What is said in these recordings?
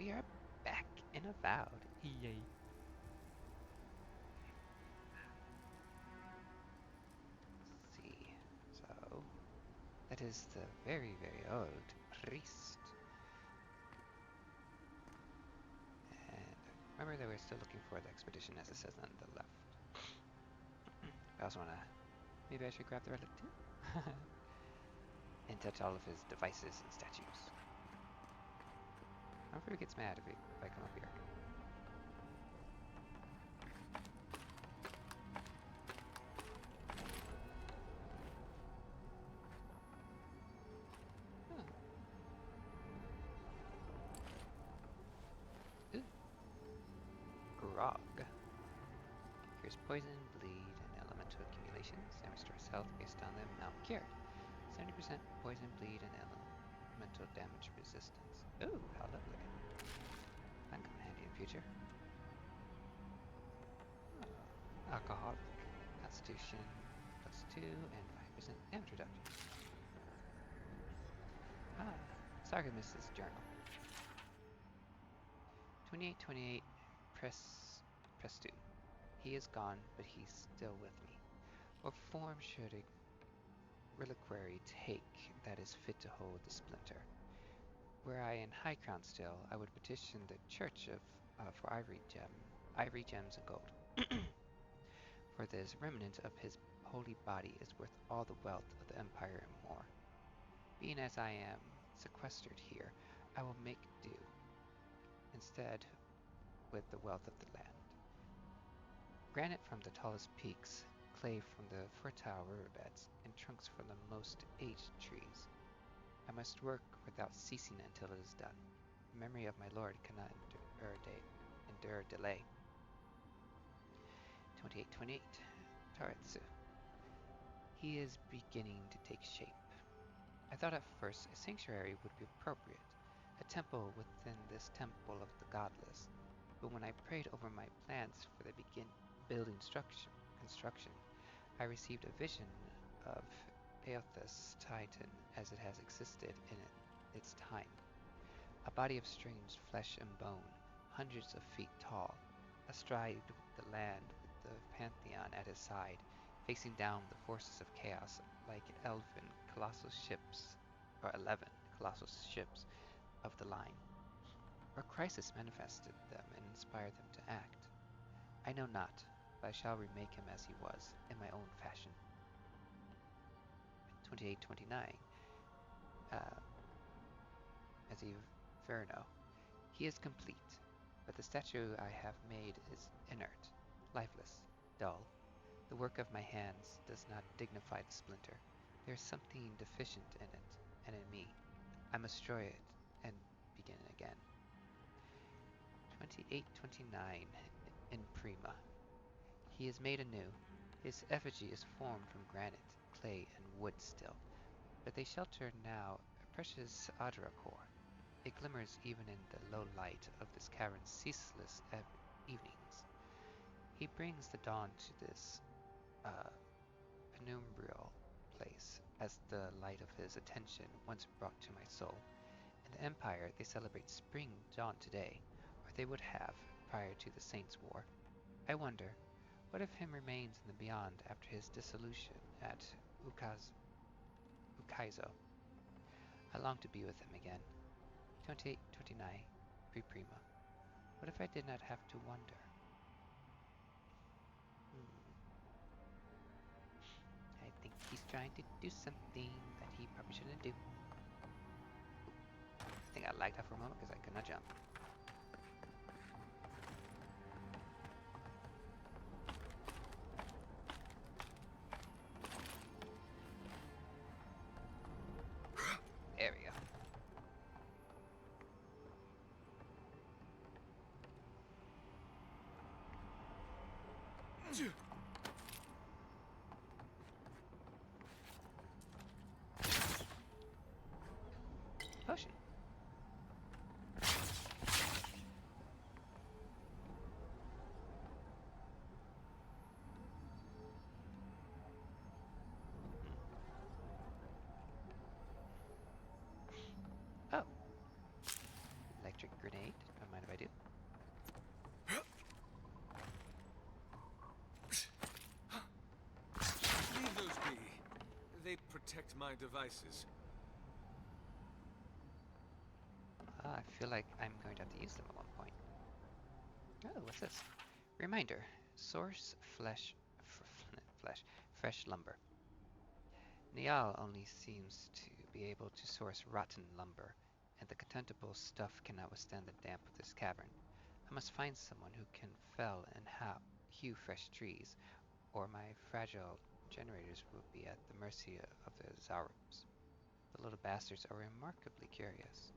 we are back in Avowed. Yay. Let's see. So, that is the very, very old priest. And remember that we're still looking for the expedition as it says on the left. I also want to... Maybe I should grab the relic too? And touch all of his devices and statues. I'm afraid he gets mad if I come up here. Ooh. Grog. Cures poison, bleed, and elemental accumulations, and restores health based on the amount cured. 70% poison, bleed, and elemental damage resistance. Ooh, how lovely. That'll come in handy in the future. Oh, alcoholic. Constitution +2 and 5% damage reduction. Ah, Sargemus's journal. 2828 press 2. He is gone, but he's still with me. What form should a reliquary take that is fit to hold the splinter? Were I in High Crown still, I would petition the Church for ivory gems, and gold. For this remnant of his holy body is worth all the wealth of the Empire and more. Being as I am sequestered here, I will make do instead with the wealth of the land. Granite from the tallest peaks, clay from the fertile riverbeds, and trunks from the most aged trees. I must work without ceasing until it is done. The memory of my lord cannot endure delay. 2828 Taretsu. He is beginning to take shape. I thought at first a sanctuary would be appropriate, a temple within this temple of the godless. But when I prayed over my plans for the building construction, I received a vision of Aothas Titan as it has existed in its time. A body of strange flesh and bone, hundreds of feet tall, astride the land with the Pantheon at his side, facing down the forces of chaos like 11 colossal ships of the line. Or crisis manifested them and inspired them to act. I know not, but I shall remake him as he was, in my own fashion. 2829 as Verno. He is complete, but the statue I have made is inert, lifeless, dull. The work of my hands does not dignify the splinter. There is something deficient in it, and in me. I must destroy it and begin again. 2829 in Prima. He is made anew. His effigy is formed from granite, clay, and wood still, but they shelter now a precious Adra core. It glimmers even in the low light of this cavern's ceaseless evenings. He brings the dawn to this penumbral place as the light of his attention once brought to my soul. In the Empire, they celebrate spring dawn today, or they would have prior to the Saints' War. I wonder, what of him remains in the beyond after his dissolution at Ukaizo? I long to be with him again. 2829 Prima. What if I did not have to wonder? I think he's trying to do something that he probably shouldn't do. I think I lagged out for a moment because I could not jump. There we go. Potion. my devices. I feel like I'm going to have to use them at one point. Oh, what's this? Reminder. Source flesh, fresh lumber. Niall only seems to be able to source rotten lumber, and the contemptible stuff cannot withstand the damp of this cavern. I must find someone who can fell and hew fresh trees, or my fragile generators will be at the mercy of the Zaurubs. The little bastards are remarkably curious.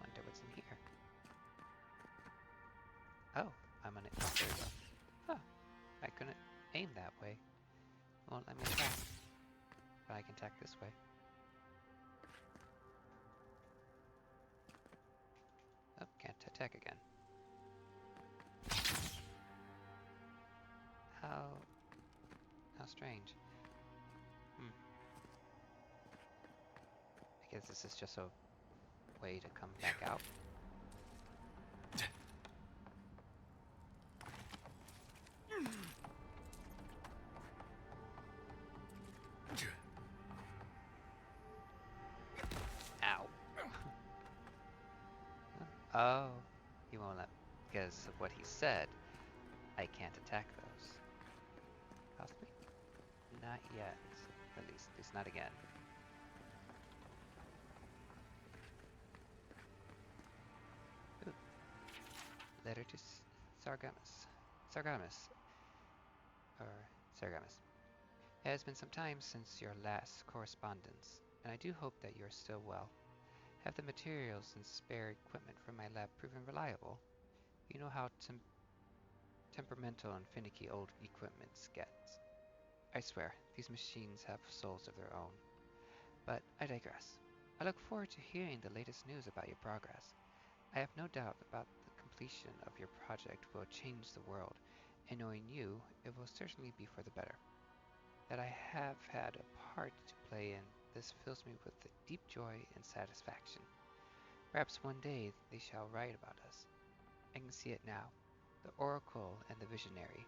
Wonder what's in here. Oh, I'm on it. Oh, there we go. Huh, I couldn't aim that way. Won't let me attack. But I can attack this way. Oh, can't attack again. How strange. I guess this is just a way to come back out. Ow. Oh, he won't let, because of what he said, I can't attack those. Possibly? Not yet. At least not again. Ooh. Letter to Sargamus. Sargamus. Or Sargamus. It has been some time since your last correspondence, and I do hope that you're still well. Have the materials and spare equipment from my lab proven reliable? You know how temperamental and finicky old equipment gets. I swear, these machines have souls of their own. But I digress. I look forward to hearing the latest news about your progress. I have no doubt about the completion of your project will change the world, and knowing you, it will certainly be for the better. That I have had a part to play in this fills me with deep joy and satisfaction. Perhaps one day they shall write about us. I can see it now. The Oracle and the Visionary,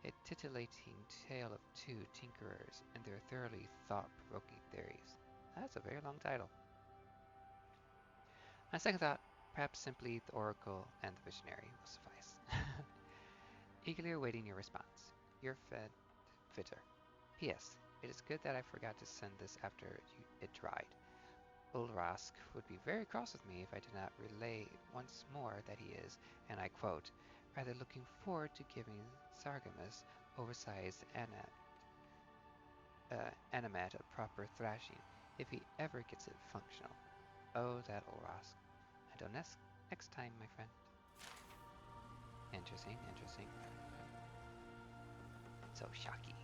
a titillating tale of two tinkerers and their thoroughly thought-provoking theories. That's a very long title. On second thought, perhaps simply the Oracle and the Visionary will suffice. Eagerly awaiting your response. Your fitter. P.S. It is good that I forgot to send this after it dried. Ulrask would be very cross with me if I did not relay once more that he is, and I quote, rather looking forward to giving Sargamus oversized animat a proper thrashing, if he ever gets it functional. Oh, that Ulrask. Until next time, my friend. Interesting, interesting. So shocky.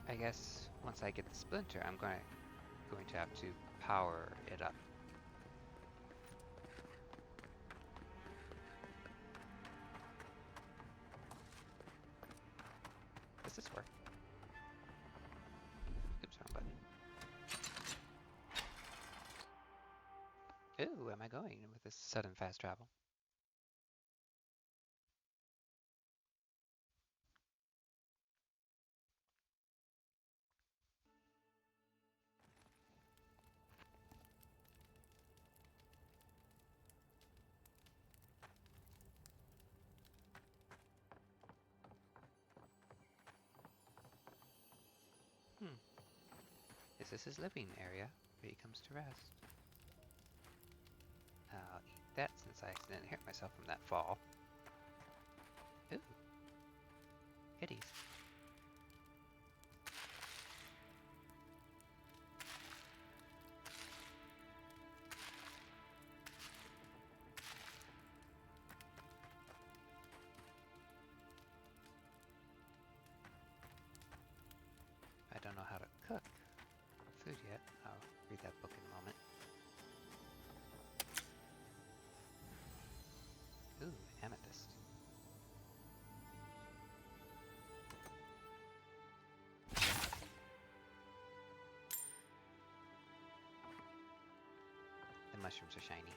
I guess once I get the splinter, I'm going to have to power it up. Does this work? Oops, wrong button. Ooh, am I going with this sudden fast travel? Hmm. Is this his living area where he comes to rest? I'll eat that since I accidentally hurt myself from that fall. Ooh. Kitties. read that book in a moment. Ooh, amethyst. The mushrooms are shiny.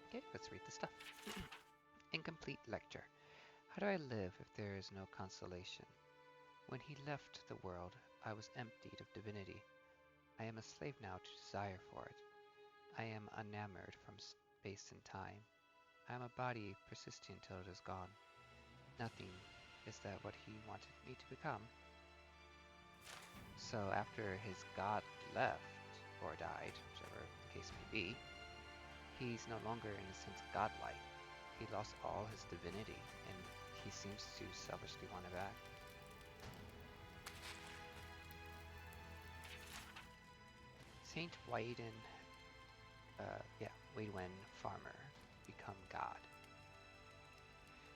Okay, let's read the stuff. Incomplete lecture. How do I live if there is no consolation? When he left the world, I was emptied of divinity. I am a slave now to desire for it. I am enamored from space and time. I am a body persisting till it is gone. Nothing is that what he wanted me to become. So after his god left, or died, whichever the case may be, he's no longer in a sense godlike. He lost all his divinity, and he seems to selfishly want it back. Saint Waiden, Waidwen farmer, become god.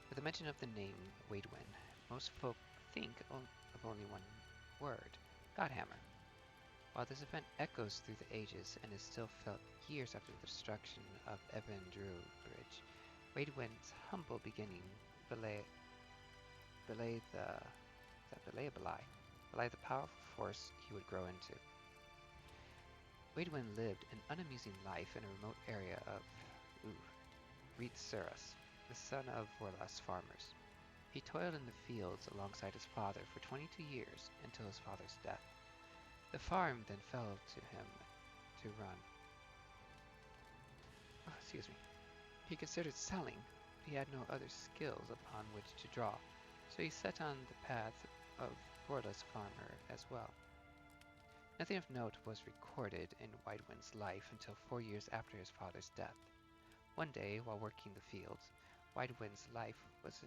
With the mention of the name Waidwen, most folk think of only one word, Godhammer. While this event echoes through the ages and is still felt years after the destruction of Evan Drew Bridge, Waidwen's humble beginning belie the powerful force he would grow into. Waidwen lived an unamusing life in a remote area of Reedsurus, the son of Vorlas farmers. He toiled in the fields alongside his father for 22 years until his father's death. The farm then fell to him to run. He considered selling, but he had no other skills upon which to draw, so he set on the path of Vorlas farmer as well. Nothing of note was recorded in Waidwen's life until 4 years after his father's death. One day, while working the fields, Waidwen's life was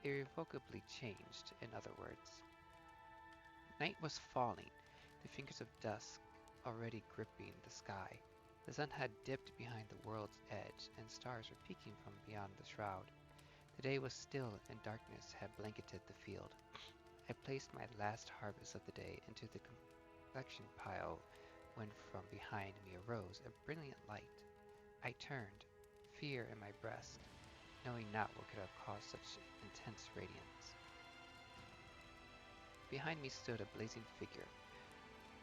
irrevocably changed, in other words. Night was falling, the fingers of dusk already gripping the sky. The sun had dipped behind the world's edge, and stars were peeking from beyond the shroud. The day was still, and darkness had blanketed the field. I placed my last harvest of the day into the collection pile when from behind me arose a brilliant light. I turned, fear in my breast, knowing not what could have caused such intense radiance. Behind me stood a blazing figure,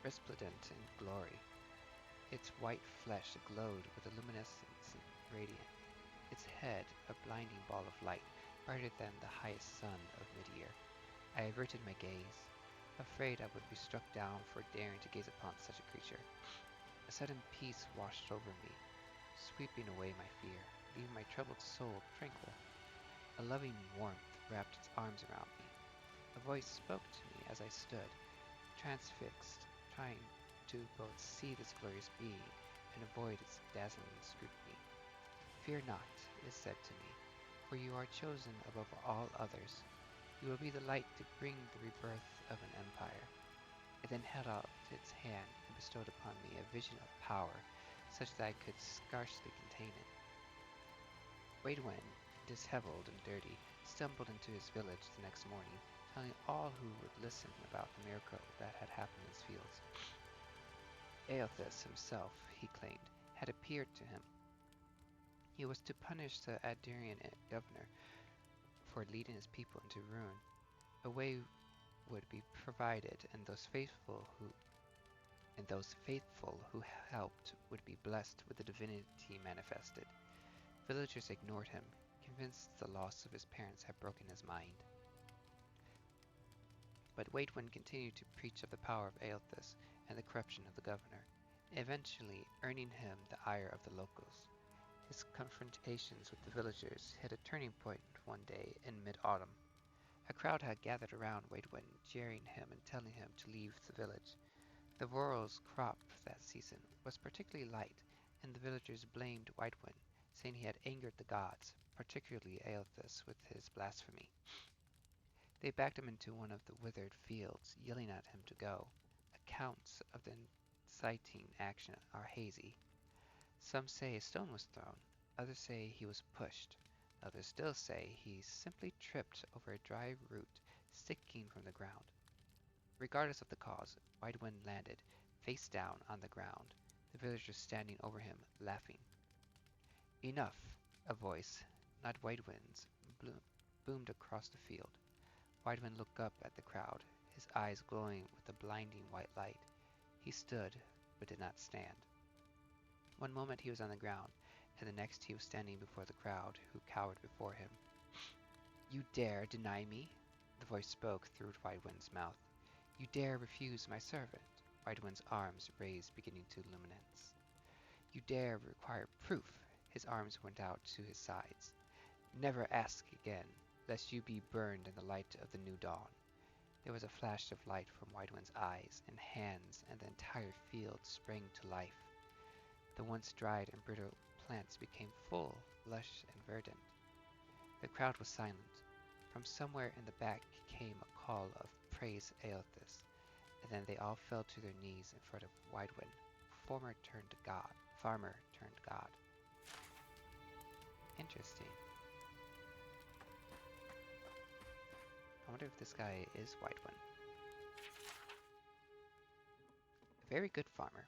resplendent in glory. Its white flesh glowed with a luminescence radiant, its head a blinding ball of light, brighter than the highest sun of mid-year. I averted my gaze, afraid I would be struck down for daring to gaze upon such a creature. A sudden peace washed over me, sweeping away my fear, leaving my troubled soul tranquil. A loving warmth wrapped its arms around me. A voice spoke to me as I stood, transfixed, trying to both see this glorious being and avoid its dazzling scrutiny. Fear not, it said to me, for you are chosen above all others. You will be the light to bring the rebirth of an empire. It then held out its hand and bestowed upon me a vision of power, such that I could scarcely contain it. Waidwen, disheveled and dirty, stumbled into his village the next morning, telling all who would listen about the miracle that had happened in his fields. Aothus himself, he claimed, had appeared to him. He was to punish the Adarian governor for leading his people into ruin. A way would be provided, and those faithful who helped would be blessed with the divinity manifested. Villagers ignored him, convinced the loss of his parents had broken his mind. But Waidwen continued to preach of the power of Aothus and the corruption of the governor, eventually earning him the ire of the locals. His confrontations with the villagers hit a turning point one day in mid-autumn. A crowd had gathered around Waidwen, jeering him and telling him to leave the village. The Voral's crop that season was particularly light, and the villagers blamed Waidwen, saying he had angered the gods, particularly Aothus, with his blasphemy. They backed him into one of the withered fields, yelling at him to go. Accounts of the inciting action are hazy. Some say a stone was thrown, others say he was pushed, others still say he simply tripped over a dry root sticking from the ground. Regardless of the cause, Whitewind landed, face down on the ground, the villagers standing over him, laughing. Enough! A voice, not Whitewind's, boomed across the field. Whitewind looked up at the crowd, his eyes glowing with a blinding white light. He stood, but did not stand. One moment he was on the ground, and the next he was standing before the crowd, who cowered before him. You dare deny me? The voice spoke through Whitewind's mouth. You dare refuse my servant? Whitewind's arms raised, beginning to luminance. You dare require proof? His arms went out to his sides. Never ask again, lest you be burned in the light of the new dawn. There was a flash of light from Whitewind's eyes and hands, and the entire field sprang to life. The once dried and brittle plants became full, lush, and verdant. The crowd was silent. From somewhere in the back came a call of praise Aothis, and then they all fell to their knees in front of Whitewind. Farmer turned God. Interesting. I wonder if this guy is Whitewind. A very good farmer.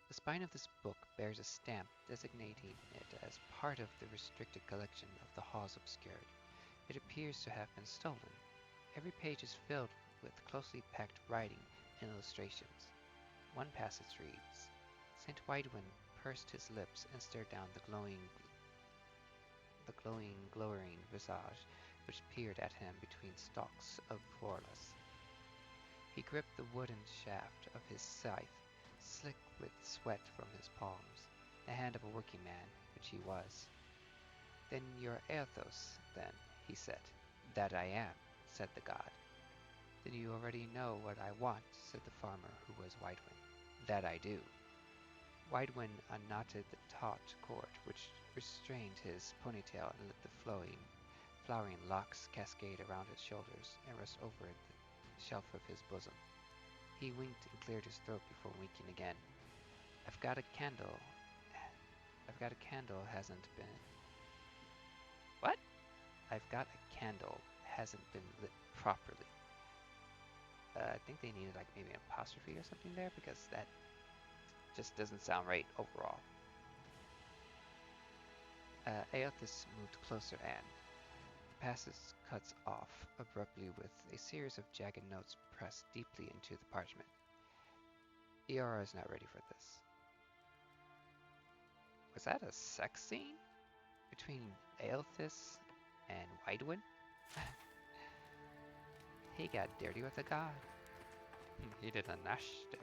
The spine of this book bears a stamp designating it as part of the restricted collection of the Halls Obscured. It appears to have been stolen. Every page is filled with closely packed writing and illustrations. One passage reads, Saint Whitewind pursed his lips and stared down the glowering visage which peered at him between stalks of porous. He gripped the wooden shaft of his scythe, slick with sweat from his palms, the hand of a working man, which he was. Then you're Aothos, then, he said. That I am, said the god. Then you already know what I want, said the farmer, who was Whitewind. That I do. Whitewind unknotted the taut cord which restrained his ponytail and let the flowering locks cascade around his shoulders and rest over the shelf of his bosom. He winked and cleared his throat before winking again. I've got a candle hasn't been... What? I've got a candle hasn't been lit properly. I think they needed like maybe an apostrophe or something there because that just doesn't sound right overall. Aothis moved closer and the passage cuts off abruptly with a series of jagged notes pressed deeply into the parchment. Eora is not ready for this. Was that a sex scene between Aothis and Whitewind? He got dirty with a god. He did a nasty.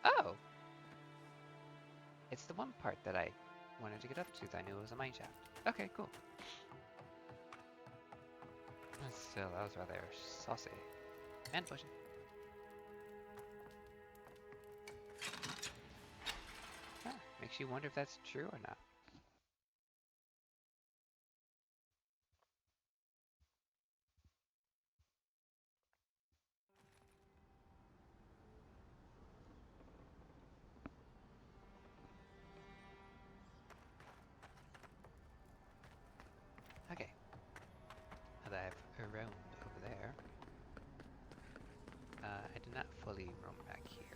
Oh! It's the one part that I wanted to get up to that I knew it was a mine shaft. Okay, cool. Still, that was rather saucy. And pushing. Makes you wonder if that's true or not. Okay. Now that I've roamed over there, I did not fully roam back here.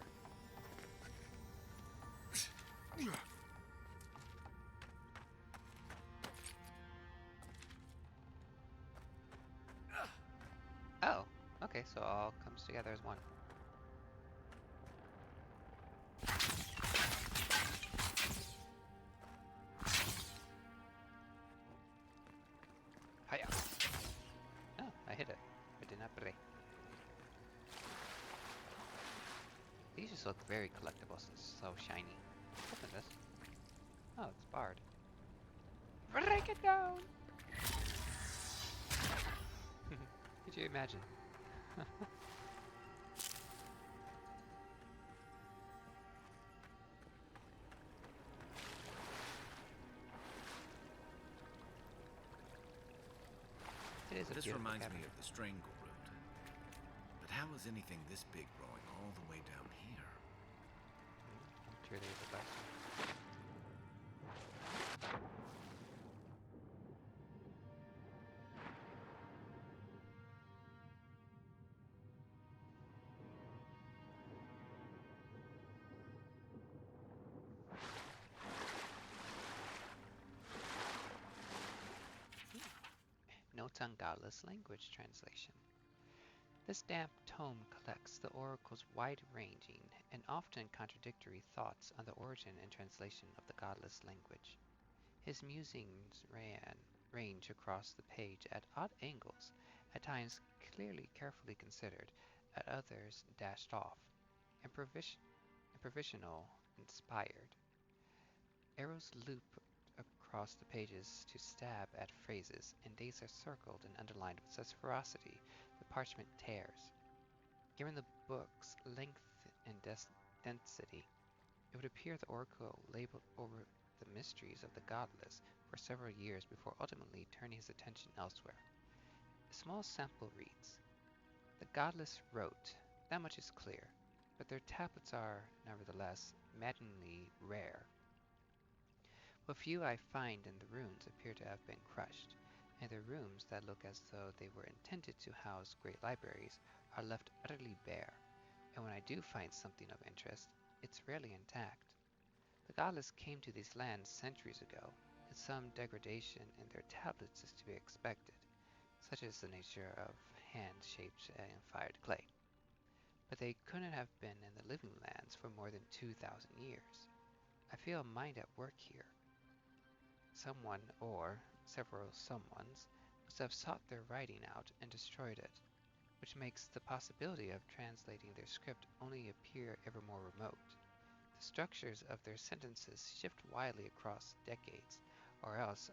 Oh, okay, so it all comes together as one. Hiya! Oh, I hit it. I did not break. These just look very collectible, so shiny. Open this. Oh, it's barred. Break it down! Could you imagine? This reminds me of the Strangle Root. But how is anything this big growing all the way down here? Truly is a question. Wutan Godless language translation. This damp tome collects the oracle's wide-ranging and often contradictory thoughts on the origin and translation of the godless language. His musings range across the page at odd angles, at times clearly carefully considered, at others dashed off, and provisional inspired. Arrows loop across the pages to stab at phrases, and dates are circled and underlined with such ferocity the parchment tears. Given the book's length and density, it would appear the oracle labeled over the mysteries of the godless for several years before ultimately turning his attention elsewhere. A small sample reads, "The godless wrote, that much is clear, but their tablets are, nevertheless, maddeningly rare. What few I find in the runes appear to have been crushed, and the rooms that look as though they were intended to house great libraries are left utterly bare, and when I do find something of interest, it's rarely intact. The godless came to these lands centuries ago, and some degradation in their tablets is to be expected. Such is the nature of hand-shaped and fired clay. But they couldn't have been in the living lands for more than 2,000 years. I feel a mind at work here. Someone, or several someones, must have sought their writing out and destroyed it, which makes the possibility of translating their script only appear ever more remote. The structures of their sentences shift widely across decades, or else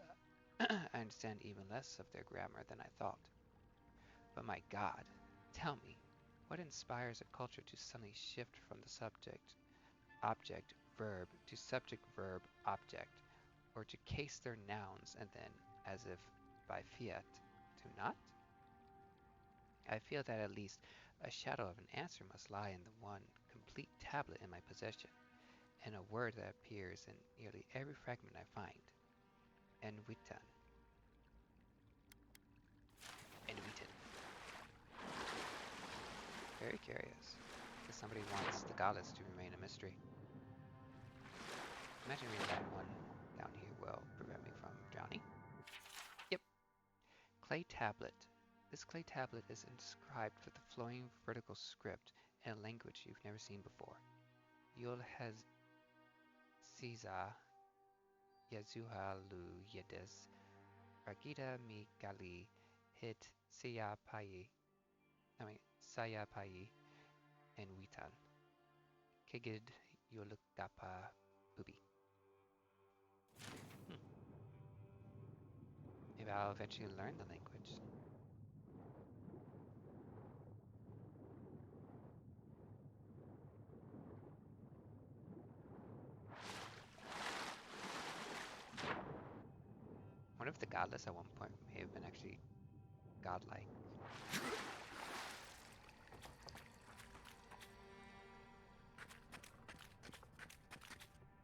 I understand even less of their grammar than I thought. But my God, tell me, what inspires a culture to suddenly shift from the subject, object, verb to subject, verb, object, or to case their nouns and then, as if by fiat, to not? I feel that at least a shadow of an answer must lie in the one complete tablet in my possession, and a word that appears in nearly every fragment I find. Enwitan. Enwitan. Very curious, because somebody wants the goddess to remain a mystery. Imagine reading that one down here will prevent me from drowning. Yep. Clay tablet. This clay tablet is inscribed with a flowing vertical script in a language you've never seen before. Yul has Caesar Yazuha Lu Yedes Ragita Mi Gali Hit Sayapayi and Witan Kigid Yulukapa Ubi. Maybe I'll eventually learn the language. I wonder if the godless at one point may have been actually godlike.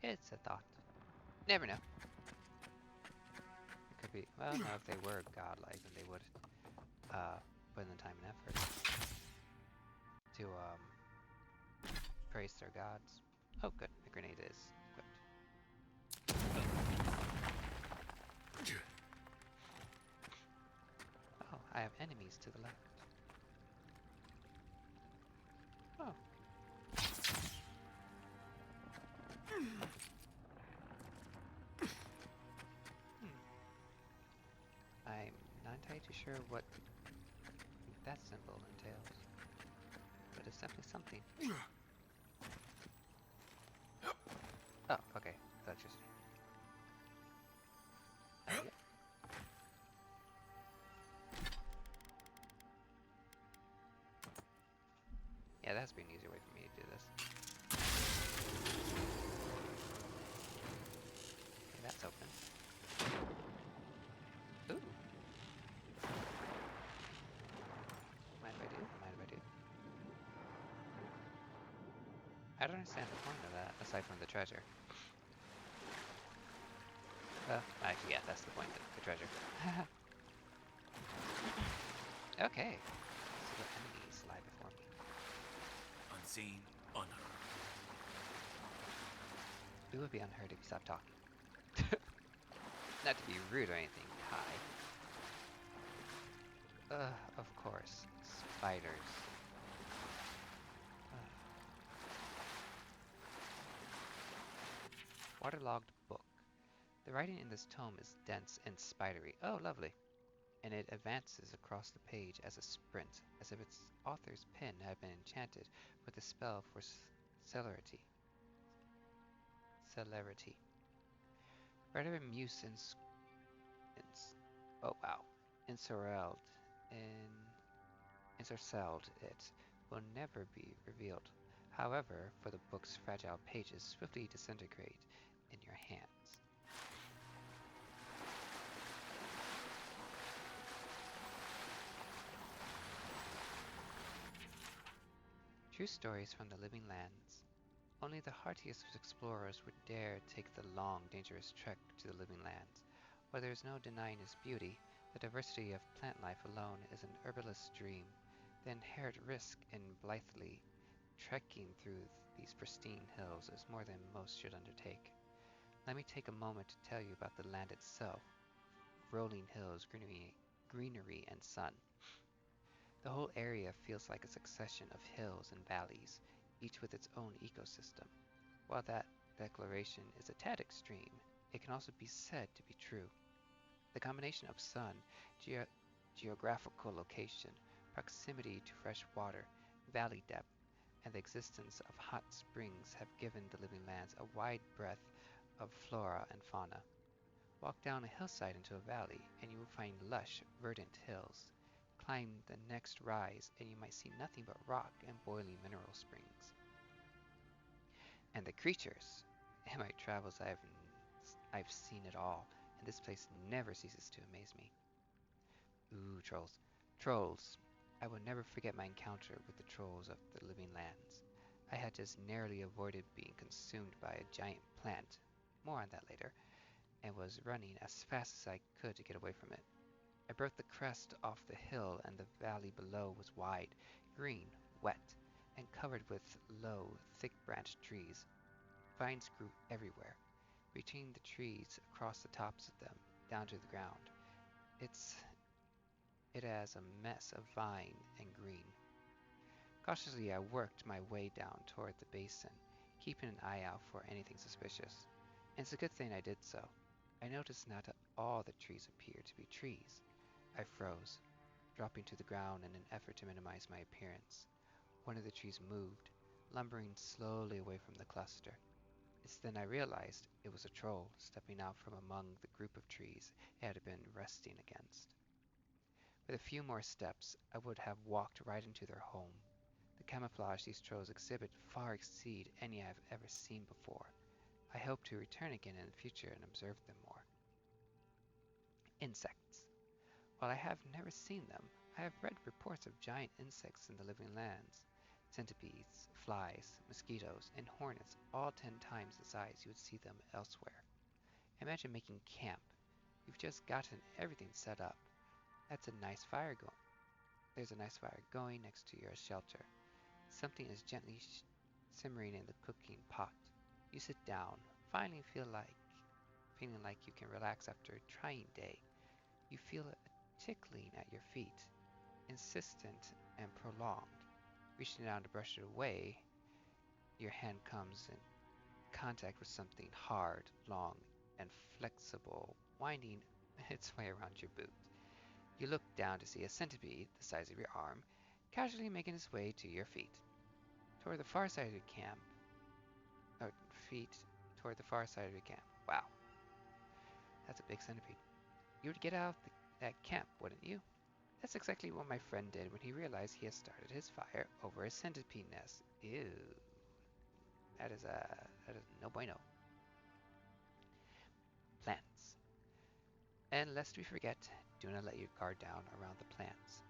It's a thought. Never know. It could be, well, no, if they were godlike, then they would put in the time and effort to praise their gods. Oh, good. The grenade is equipped. Oh, I have enemies to the left. Oh. I'm not entirely too sure what that symbol entails, but it's definitely something. Oh, okay. Electricity. Yep. Yeah, that has to be an easier way for me to do this. Okay, that's open. Ooh. Mind if I do? Mind if I do? I don't understand the point of that, aside from the treasure. Actually, yeah, that's the point, the treasure. Okay. So the enemies lie before me. Unseen, unheard. We would be unheard if you stopped talking. Not to be rude or anything, Kai. Of course. Spiders. Ugh. Waterlogged book. The writing in this tome is dense and spidery. Oh, lovely. And it advances across the page as a sprint, as if its author's pen had been enchanted with a spell for celerity. Celerity. Rather muse oh wow, ensorcelled in ensorcelled it will never be revealed. However, for the book's fragile pages swiftly disintegrate in your hands. True stories from the living lands. Only the hardiest of explorers would dare take the long, dangerous trek to the living lands. While there is no denying its beauty, the diversity of plant life alone is an herbalist's dream. The inherent risk in blithely trekking through these pristine hills is more than most should undertake. Let me take a moment to tell you about the land itself. Rolling hills, greenery, and sun. The whole area feels like a succession of hills and valleys, each with its own ecosystem. While that declaration is a tad extreme, it can also be said to be true. The combination of sun, geographical location, proximity to fresh water, valley depth, and the existence of hot springs have given the living lands a wide breadth of flora and fauna. Walk down a hillside into a valley, and you will find lush, verdant hills. Climb the next rise, and you might see nothing but rock and boiling mineral springs. And the creatures! In my travels, I've seen it all, and this place never ceases to amaze me. Ooh, trolls. Trolls. I will never forget my encounter with the trolls of the living lands. I had just narrowly avoided being consumed by a giant plant, more on that later, and was running as fast as I could to get away from it. I broke the crest off the hill, and the valley below was wide, green, wet, and covered with low, thick-branched trees. Vines grew everywhere, reaching the trees across the tops of them, down to the ground. It's it as a mess of vine and green. Cautiously I worked my way down toward the basin, keeping an eye out for anything suspicious. And it's a good thing I did so. I noticed not all the trees appeared to be trees. I froze, dropping to the ground in an effort to minimize my appearance. One of the trees moved, lumbering slowly away from the cluster. It's then I realized it was a troll stepping out from among the group of trees it had been resting against. With a few more steps, I would have walked right into their home. The camouflage these trolls exhibit far exceed any I have ever seen before. I hope to return again in the future and observe them more. Insects. While I have never seen them, I have read reports of giant insects in the living lands. Centipedes, flies, mosquitoes, and hornets, all 10 times the size you would see them elsewhere. Imagine making camp. You've just gotten everything set up. That's a nice fire going. There's a nice fire going next to your shelter. Something is gently simmering in the cooking pot. You sit down, finally feeling like you can relax after a trying day. You feel a tickling at your feet, insistent and prolonged. Reaching down to brush it away, your hand comes in contact with something hard, long, and flexible, winding its way around your boot. You look down to see a centipede, the size of your arm, casually making its way to your feet. Toward the far side of your camp, or feet toward the far side of your camp. Wow, that's a big centipede. You would get out of that camp, wouldn't you? That's exactly what my friend did when he realized he had started his fire over a centipede nest. Ew, that is no bueno. Plants. And lest we forget, do not let your guard down around the plants.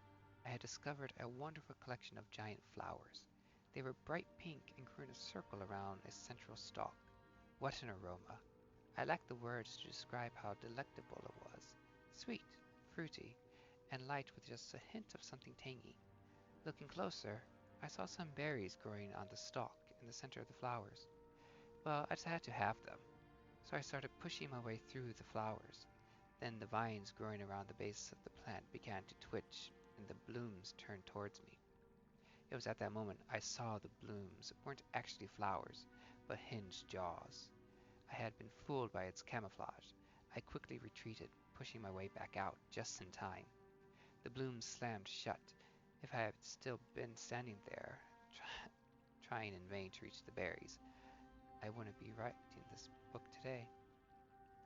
I had discovered a wonderful collection of giant flowers. They were bright pink and grew in a circle around a central stalk. What an aroma! I lack the words to describe how delectable it was. Sweet, fruity, and light with just a hint of something tangy. Looking closer, I saw some berries growing on the stalk in the center of the flowers. Well, I just had to have them, so I started pushing my way through the flowers. Then the vines growing around the base of the plant began to twitch and the blooms turned towards me. It was at that moment I saw the blooms weren't actually flowers, but hinged jaws. I had been fooled by its camouflage. I quickly retreated, pushing my way back out just in time. The blooms slammed shut. If I had still been standing there, trying in vain to reach the berries, I wouldn't be writing this book today.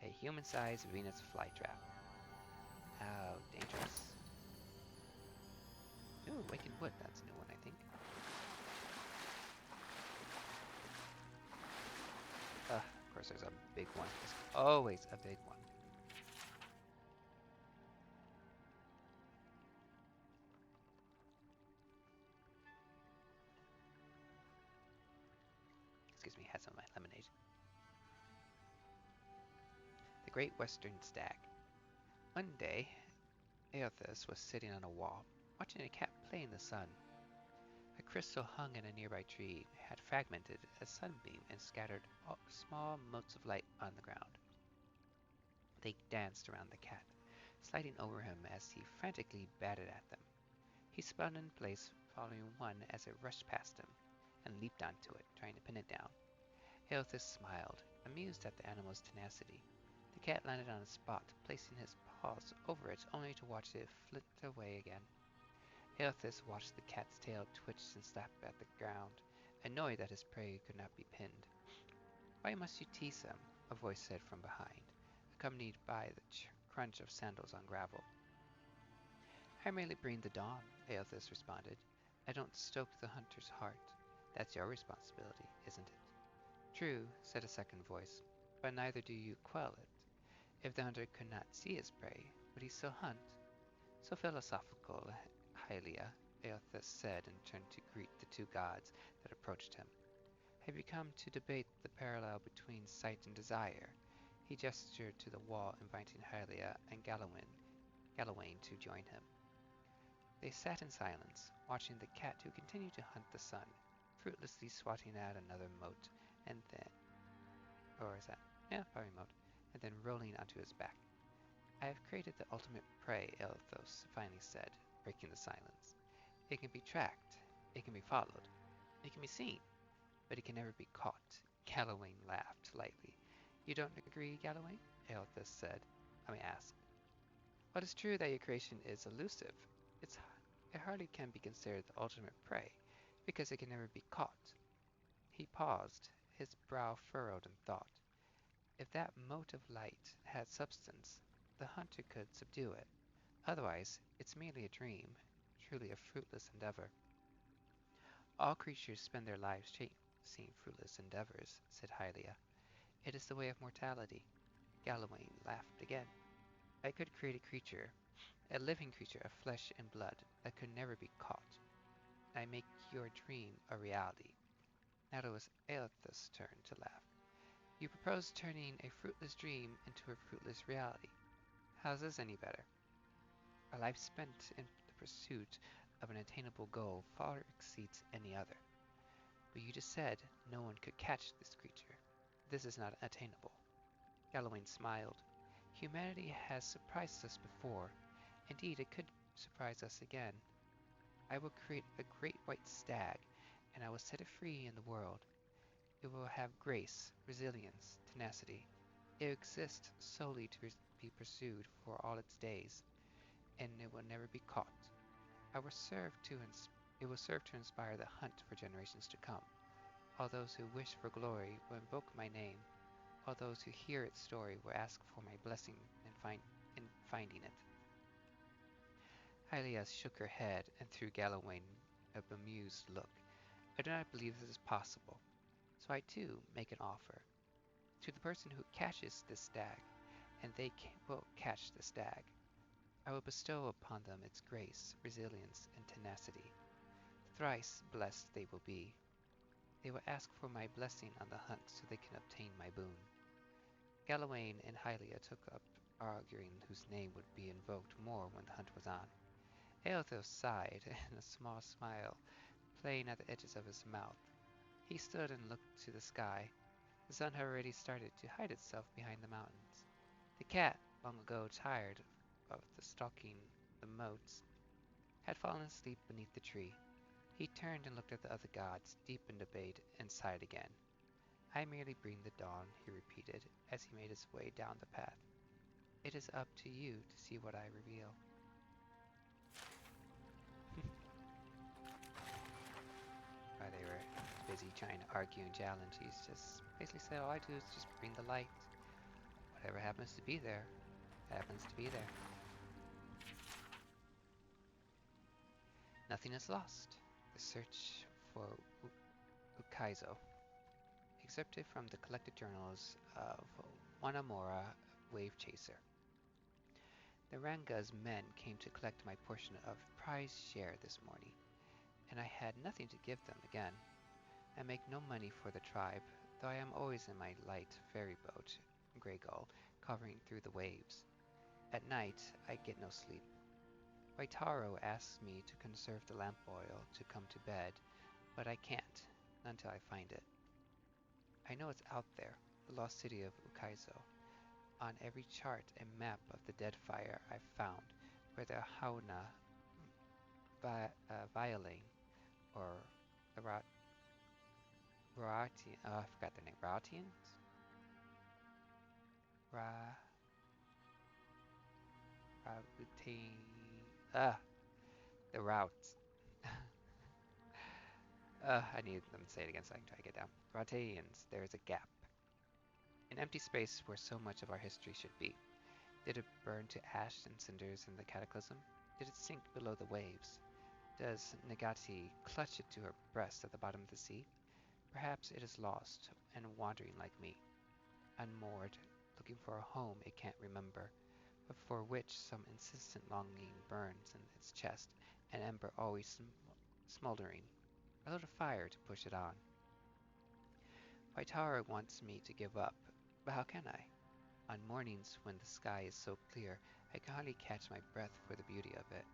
A human-sized Venus flytrap. How dangerous. Ooh, Awakened Wood, that's a new one, I think. Of course there's a big one. There's always a big one. Excuse me, had some of my lemonade. The Great Western Stag. One day, Aothas was sitting on a wall, watching a cat play in the sun. A crystal hung in a nearby tree had fragmented a sunbeam and scattered small motes of light on the ground. They danced around the cat, sliding over him as he frantically batted at them. He spun in place, following one as it rushed past him, and leaped onto it, trying to pin it down. Aothas smiled, amused at the animal's tenacity. The cat landed on its spot, placing his paws over it only to watch it flit away again. Aothas watched the cat's tail twitch and slap at the ground, annoyed that his prey could not be pinned. "Why must you tease him?" a voice said from behind, accompanied by the crunch of sandals on gravel. "I merely bring the dawn," Aothas responded. "I don't stoke the hunter's heart. That's your responsibility, isn't it?" "True," said a second voice, "but neither do you quell it. If the hunter could not see his prey, would he still hunt?" "So philosophical, Hylia," Aothas said and turned to greet the two gods that approached him. "Have you come to debate the parallel between sight and desire?" He gestured to the wall, inviting Hylia and Galawain to join him. They sat in silence, watching the cat who continued to hunt the sun, fruitlessly swatting at another mote, and then, or is that, yeah, probably mote, and then rolling onto his back. "I have created the ultimate prey," Aothas finally said, breaking the silence. "It can be tracked, it can be followed, it can be seen, but it can never be caught." Galawain laughed lightly. "You don't agree, Galawain?" Aothas asked. "Well, it is true that your creation is elusive. It hardly can be considered the ultimate prey, because it can never be caught." He paused, his brow furrowed in thought. If that mote of light had substance, the hunter could subdue it. Otherwise, it's merely a dream, truly a fruitless endeavor. "All creatures spend their lives chasing fruitless endeavors," said Hylia. "It is the way of mortality." Galawain laughed again. "I could create a creature, a living creature of flesh and blood that could never be caught. I make your dream a reality." Now it was Aothas' turn to laugh. "You propose turning a fruitless dream into a fruitless reality. How's this any better? A life spent in the pursuit of an attainable goal far exceeds any other. But you just said no one could catch this creature. This is not attainable." Galawain smiled. "Humanity has surprised us before. Indeed, it could surprise us again. I will create a great white stag, and I will set it free in the world. It will have grace, resilience, tenacity. It will exist solely to be pursued for all its days, and it will never be caught. It will serve to inspire the hunt for generations to come. All those who wish for glory will invoke my name. All those who hear its story will ask for my blessing in finding it." Hylia shook her head and threw Galawain a bemused look. "I do not believe this is possible. So I too make an offer. To the person who catches this stag, and they will catch the stag, I will bestow upon them its grace, resilience, and tenacity. Thrice blessed they will be. They will ask for my blessing on the hunt so they can obtain my boon." Galawain and Hylia took up arguing whose name would be invoked more when the hunt was on. Aothas sighed, and a small smile playing at the edges of his mouth. He stood and looked to the sky. The sun had already started to hide itself behind the mountains. The cat, long ago tired of the stalking the motes, had fallen asleep beneath the tree. He turned and looked at the other gods, deep in debate, and sighed again. I merely bring the dawn, he repeated, as he made his way down the path. It is up to you to see what I reveal. While they were busy trying to argue and challenge, he's just basically said, all I do is just bring the light. Whatever happens to be there, happens to be there. Nothing is lost. The search for Ukaizo. Excerpted from the collected journals of Wanamora Wave Chaser. The Ranga's men came to collect my portion of prize share this morning, and I had nothing to give them again. I make no money for the tribe, though I am always in my light ferry boat, Grey Gull, covering through the waves. At night, I get no sleep. Waitaro asks me to conserve the lamp oil to come to bed, but I can't, not until I find it. I know it's out there, the lost city of Ukaizo. On every chart and map of the dead fire I've found, where the Hauna, Violing, or the Ratian, I forgot their name, Ratians? Ra, Rabutain, the routes. I need them to say it again so I can try to get down. Ratians, there is a gap. An empty space where so much of our history should be. Did it burn to ash and cinders in the cataclysm? Did it sink below the waves? Does Nagati clutch it to her breast at the bottom of the sea? Perhaps it is lost and wandering like me, unmoored, looking for a home it can't remember, but for which some insistent longing burns in its chest, an ember always smoldering, a little fire to push it on. Waitara wants me to give up, but how can I? On mornings when the sky is so clear, I can hardly catch my breath for the beauty of it.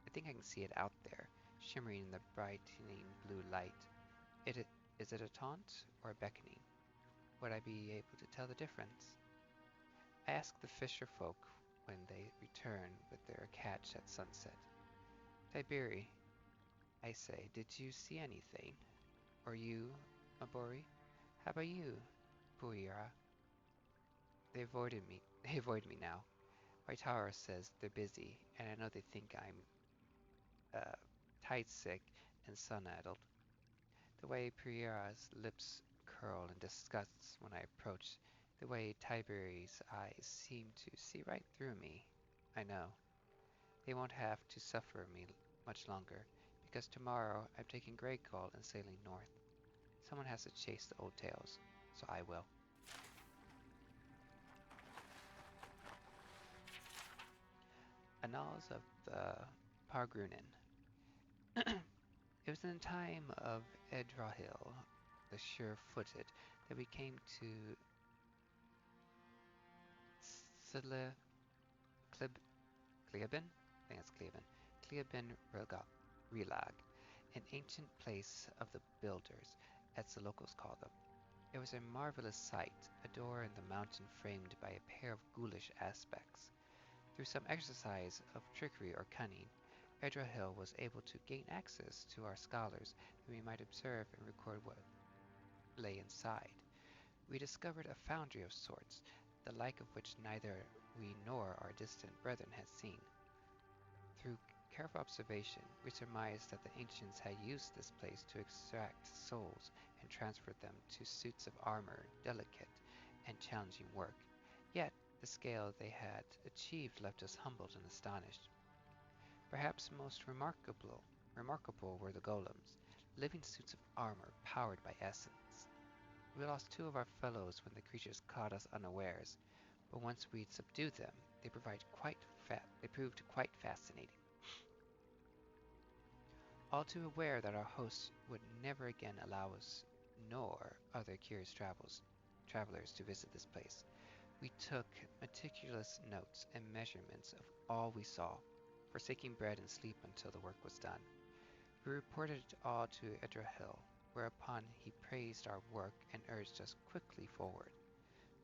I think I can see it out there, shimmering in the brightening blue light. Is it a taunt or a beckoning? Would I be able to tell the difference? I ask the fisher folk when they return with their catch at sunset. Tiberi, I say, did you see anything? Or you, Mabori? How about you, Puira? They avoided me. They avoid me now. Waitara says they're busy, and I know they think I'm tide sick and sun-addled. The way Puira's lips curl in disgust when I approach, the way Tiberi's eyes seem to see right through me. I know. They won't have to suffer me much longer, because tomorrow I'm taking Grey Gull and sailing north. Someone has to chase the old tales, so I will. Annals of the Pargrunin. It was in the time of Edrahil, the sure-footed, that we came to Sidle Cleoben? I think it's Cleoben. Cleoben Relag, an ancient place of the builders, as the locals call them. It was a marvelous sight, a door in the mountain framed by a pair of ghoulish aspects. Through some exercise of trickery or cunning, Edrahil was able to gain access to our scholars that we might observe and record what lay inside. We discovered a foundry of sorts, the like of which neither we nor our distant brethren had seen. Through careful observation, we surmised that the ancients had used this place to extract souls and transfer them to suits of armor, delicate and challenging work. Yet the scale they had achieved left us humbled and astonished. Perhaps most remarkable were the golems, living suits of armor powered by essence. We lost two of our fellows when the creatures caught us unawares, but once we'd subdued them, they proved quite fascinating. All too aware that our hosts would never again allow us nor other curious travelers to visit this place, we took meticulous notes and measurements of all we saw, forsaking bread and sleep until the work was done. We reported it all to Edrahil, whereupon he praised our work and urged us quickly forward.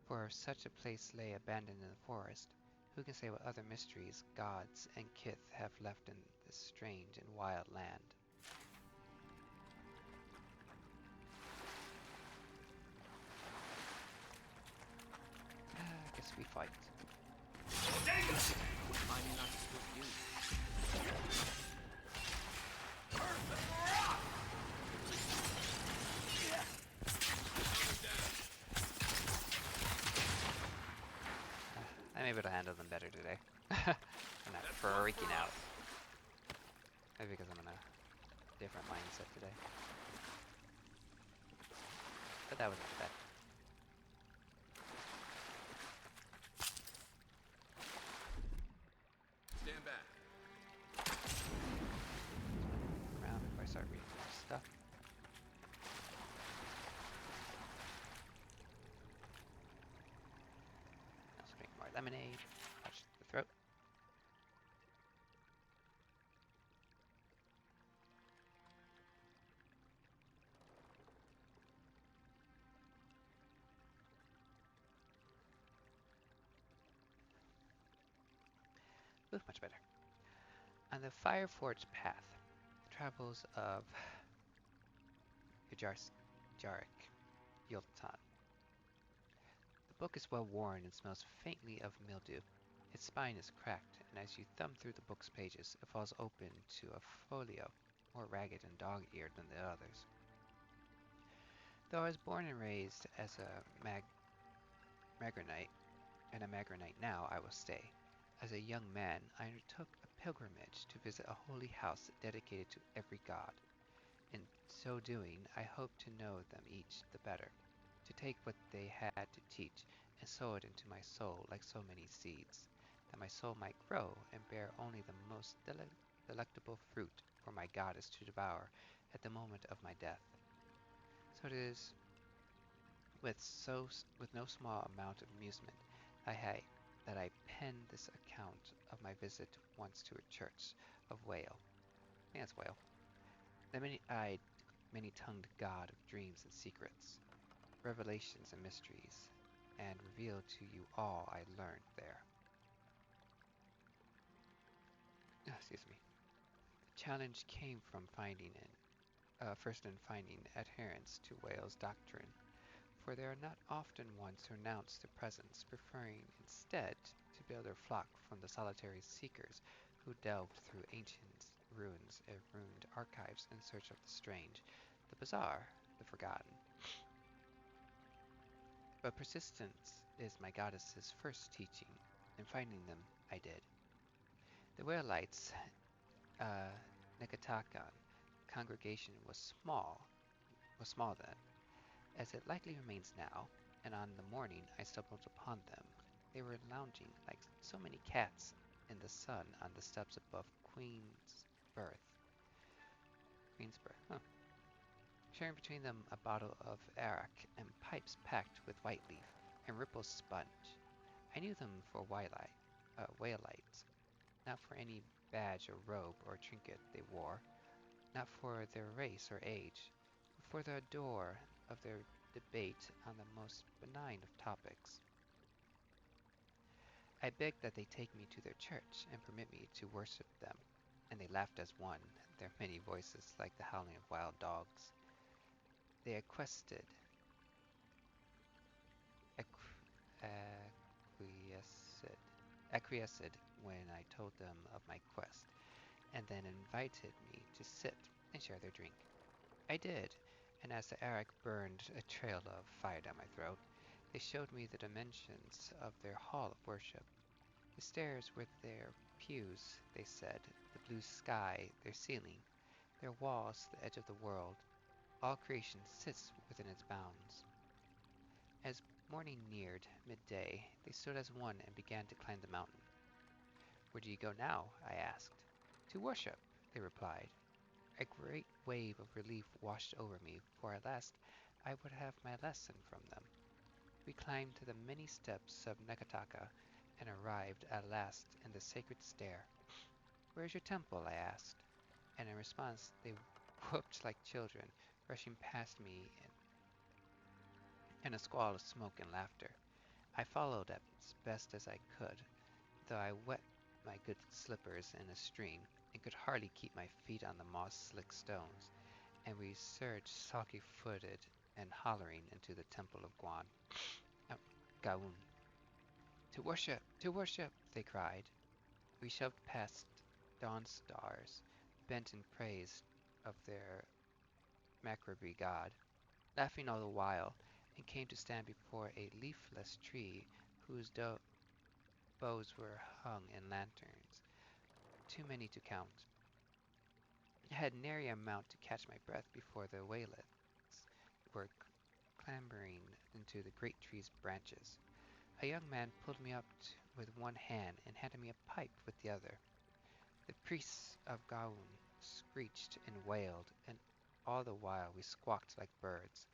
For if such a place lay abandoned in the forest, who can say what other mysteries gods and kith have left in this strange and wild land. I guess we fight. Remind me not to split you. I'm able to handle them better today. I'm not freaking out. Maybe because I'm in a different mindset today. But that wasn't bad. Stand back. Around before I start reading more stuff. Let's drink more lemonade. Touch the throat. Ooh, much better. On the fire-forged path, the travels of Jarek Yultan. The book is well worn and smells faintly of mildew. Its spine is cracked, and as you thumb through the book's pages, it falls open to a folio, more ragged and dog-eared than the others. Though I was born and raised as a Magronite, and a Magronite now, I will stay. As a young man, I undertook a pilgrimage to visit a holy house dedicated to every god. In so doing, I hoped to know them each the better, to take what they had to teach and sow it into my soul like so many seeds, that my soul might grow and bear only the most delectable fruit for my goddess to devour at the moment of my death. So it is with no small amount of amusement that I pen this account of my visit once to a church of Whale. I think that's Whale. The many-eyed, many-tongued god of dreams and secrets, revelations and mysteries, and revealed to you all I learned there. Excuse me. The challenge came from first in finding adherents to Whale's doctrine, for there are not often ones who renounce their presence, preferring instead to build their flock from the solitary seekers who delved through ancient ruins and ruined archives in search of the strange, the bizarre, the forgotten. But persistence is my goddess's first teaching, and finding them I did. The Whale-lights, Nekatakan congregation was small then, as it likely remains now, and on the morning I stumbled upon them, they were lounging like so many cats in the sun on the steps above Queensberth, huh. Sharing between them a bottle of arak and pipes packed with white leaf and ripple sponge. I knew them for whale-lights, not for any badge or robe or trinket they wore, not for their race or age, but for the ardor of their debate on the most benign of topics. I begged that they take me to their church and permit me to worship them, and they laughed as one, their many voices like the howling of wild dogs. They acquiesced, acquiesced when I told them of my quest, and then invited me to sit and share their drink. I did, and as the arak burned a trail of fire down my throat, they showed me the dimensions of their hall of worship. The stairs were their pews, they said, the blue sky their ceiling, their walls the edge of the world. All creation sits within its bounds. As morning neared midday, they stood as one and began to climb the mountain. Where do you go now? I asked. To worship, they replied. A great wave of relief washed over me, for at last I would have my lesson from them. We climbed to the many steps of Nekataka and arrived at last in the sacred stair. Where is your temple? I asked, and in response they whooped like children, rushing past me in a squall of smoke and laughter. I followed as best as I could, though I wet my good slippers in a stream. and could hardly keep my feet on the moss-slick stones, and we surged soggy-footed and hollering into the temple of Gaun. To worship, they cried. We shoved past dawn stars, bent in praise of their Macroby god, laughing all the while, and came to stand before a leafless tree whose boughs were hung in lanterns, too many to count. I had nary a mount to catch my breath before the waylets were clambering into the great tree's branches. A young man pulled me up with one hand and handed me a pipe with the other. The priests of Gaun screeched and wailed, and all the while we squawked like birds,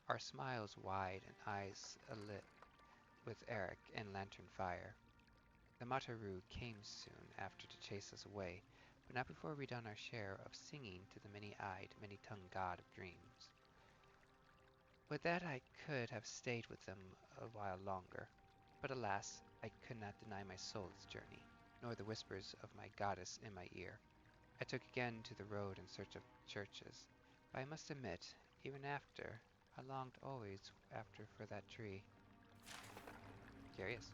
our smiles wide and eyes alit with Eric and lantern fire. The Mataru came soon after to chase us away, but not before we'd done our share of singing to the many-eyed, many-tongued god of dreams. Would that I could have stayed with them a while longer, but alas, I could not deny my soul its journey, nor the whispers of my goddess in my ear. I took again to the road in search of churches, but I must admit, even after, I longed always after for that tree. Curious.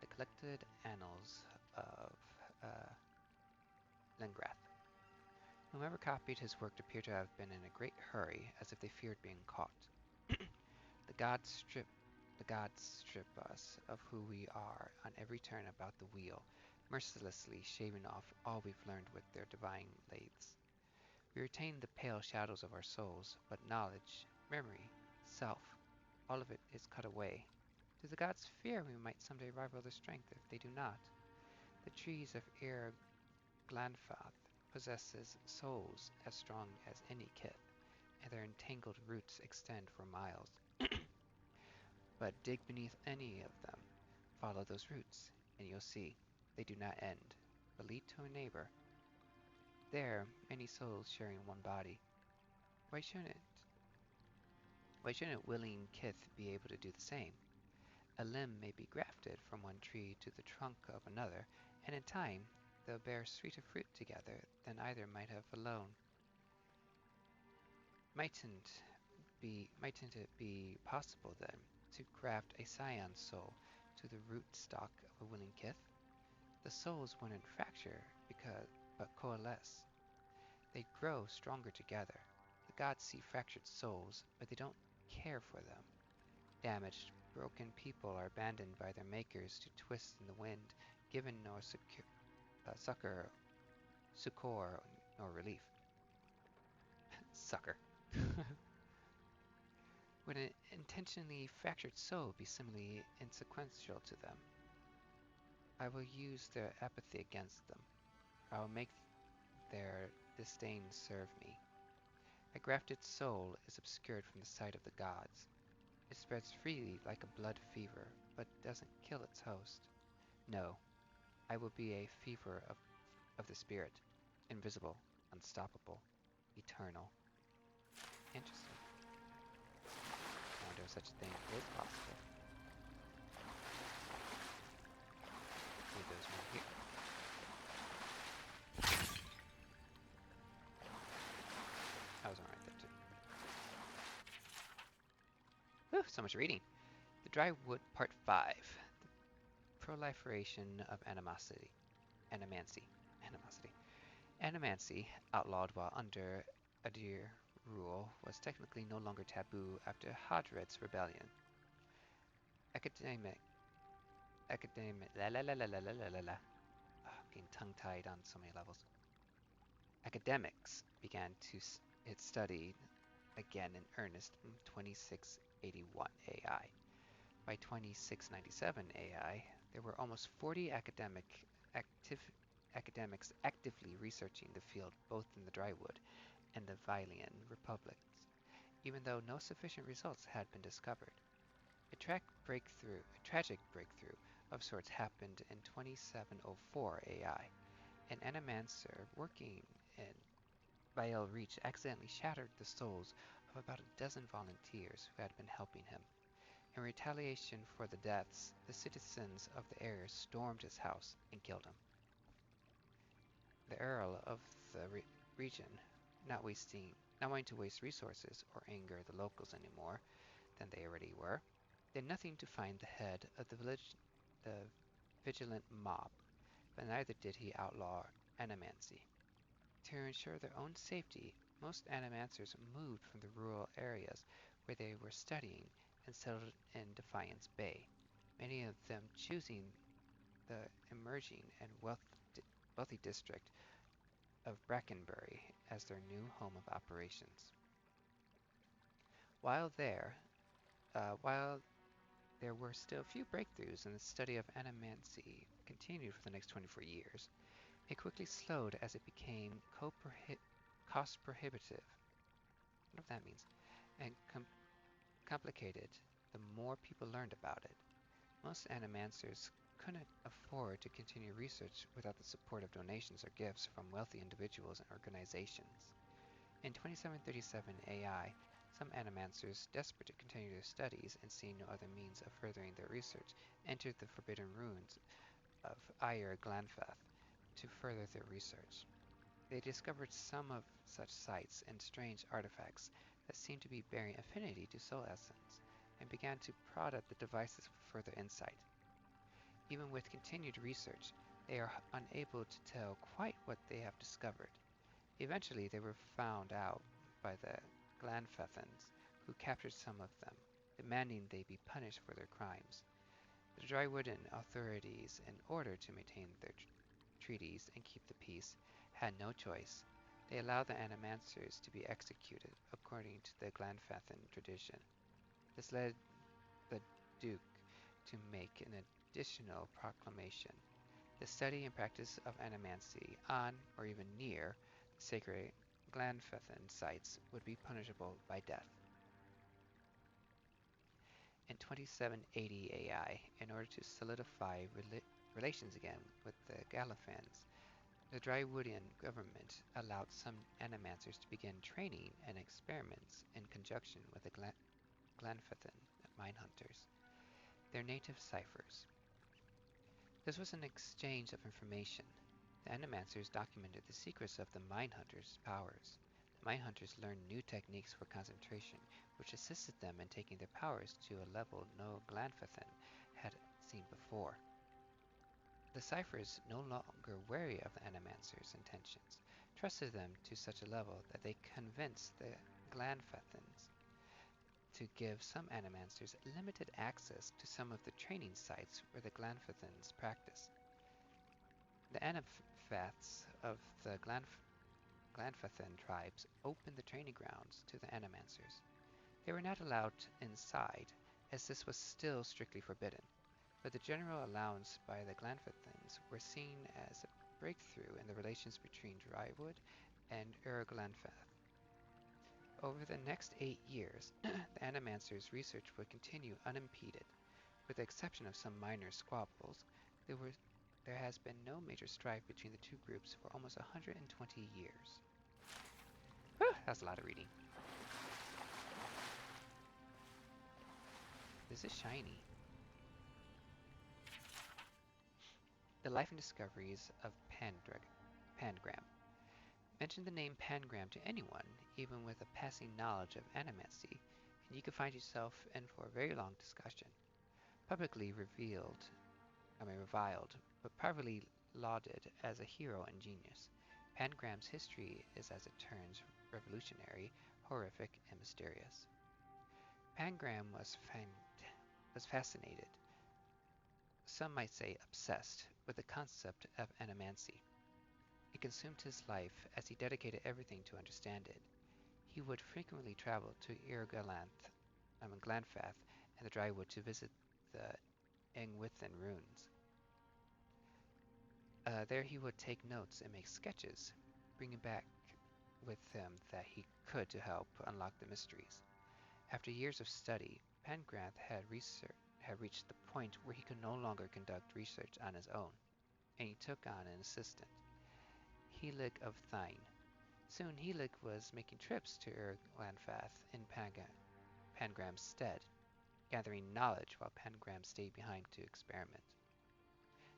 The collected annals of Lengrath. Whomever copied his work appeared to have been in a great hurry, as if they feared being caught. The gods strip us of who we are on every turn about the wheel, mercilessly shaving off all we've learned with their divine lathes. We retain the pale shadows of our souls, but knowledge, memory, self, all of it is cut away. Do the gods fear we might someday rival their strength if they do not? The trees of Ir Glanfath possesses souls as strong as any kith, and their entangled roots extend for miles. But dig beneath any of them, follow those roots, and you'll see they do not end, but lead to a neighbor. There, many souls sharing one body. Why shouldn't willing kith be able to do the same? A limb may be grafted from one tree to the trunk of another, and in time they'll bear sweeter fruit together than either might have alone. Mightn't it be possible then to graft a scion soul to the root stock of a willing kith? The souls wouldn't fracture but coalesce. They'd grow stronger together. The gods see fractured souls, but they don't care for them. Damaged, broken people are abandoned by their makers to twist in the wind, given no succor nor relief. Succor. Would an intentionally fractured soul be similarly insequential to them? I will use their apathy against them. I will make their disdain serve me. A grafted soul is obscured from the sight of the gods. It spreads freely like a blood fever, but doesn't kill its host. No, I will be a fever of the spirit, invisible, unstoppable, eternal. Interesting. I wonder if such a thing is possible. Maybe there's one here. I was alright there too. Whew, so much reading. The Dry Wood Part 5. The Proliferation of Animosity. Animancy. Animancy, outlawed while under Adir rule, was technically no longer taboo after Hadred's rebellion. Academic, I'm getting tongue-tied on so many levels. Academics began to its study again in earnest in 2681 AI. By 2697 AI, there were almost 40 academics actively researching the field both in the Drywood and the Vailian republics, even though no sufficient results had been discovered. A tragic breakthrough of sorts happened in 2704 AI. An animancer working in Bael Reach accidentally shattered the souls of about a dozen volunteers who had been helping him. In retaliation for the deaths, the citizens of the area stormed his house and killed him. The Earl of the region, not wanting to waste resources or anger the locals any more than they already were, did nothing to find the head of the vigilant mob, but neither did he outlaw animancy. To ensure their own safety, most animancers moved from the rural areas where they were studying and settled in Defiance Bay, many of them choosing the emerging and wealthy district of Brackenbury as their new home of operations. While there, while there were still few breakthroughs, and the study of animancy continued for the next 24 years, it quickly slowed as it became cost prohibitive. What that means, and complicated the more people learned about it. Most animancers couldn't afford to continue research without the support of donations or gifts from wealthy individuals and organizations. In 2737 AI, some animancers, desperate to continue their studies and seeing no other means of furthering their research, entered the forbidden ruins of Ire Glanfath to further their research. They discovered some of such sites and strange artifacts that seemed to be bearing affinity to soul essence, and began to prod at the devices for further insight. Even with continued research, they are unable to tell quite what they have discovered. Eventually, they were found out by the Glanfethans, who captured some of them, demanding they be punished for their crimes. The Drywooden authorities, in order to maintain their treaties and keep the peace, had no choice. They allowed the animancers to be executed according to the Glanfethan tradition. This led the Duke to make an additional proclamation. The study and practice of animancy on or even near the sacred Glanfethan sites would be punishable by death. In 2780 AI, in order to solidify relations again with the Galifans, the Drywoodian government allowed some animancers to begin training and experiments in conjunction with the Glanfethan minehunters, their native ciphers. This was an exchange of information. The animancers documented the secrets of the minehunters' powers. The minehunters learned new techniques for concentration, which assisted them in taking their powers to a level no Glanfethan had seen before. The ciphers, no longer wary of the animancers' intentions, trusted them to such a level that they convinced the Glanfethans to give some animancers limited access to some of the training sites where the Glanfethans practiced. The Anaphths of the Glanfethan tribes opened the training grounds to the animancers. They were not allowed inside, as this was still strictly forbidden, but the general allowance by the Glanfethans were seen as a breakthrough in the relations between Drywood and Glanfath. Over the next 8 years, the animancers' research would continue unimpeded. With the exception of some minor squabbles, there has been no major strife between the two groups for almost 120 years. Whew, that's a lot of reading. This is shiny. The life and discoveries of Pangram. Mention the name Pangram to anyone, even with a passing knowledge of animancy, and you could find yourself in for a very long discussion. Publicly reviled, but privately lauded as a hero and genius, Pangram's history is, as it turns, revolutionary, horrific, and mysterious. Pangram was fascinated, some might say obsessed, with the concept of animancy. It consumed his life as he dedicated everything to understand it. He would frequently travel to Glanfath and the Drywood to visit the Engwithan ruins. There he would take notes and make sketches, bringing back with him that he could to help unlock the mysteries. After years of study, Pangrath had reached the point where he could no longer conduct research on his own, and he took on an assistant, Helig of Thine. Soon Helig was making trips to Glanfath in Pangram's stead. gathering knowledge while Pangram stayed behind to experiment.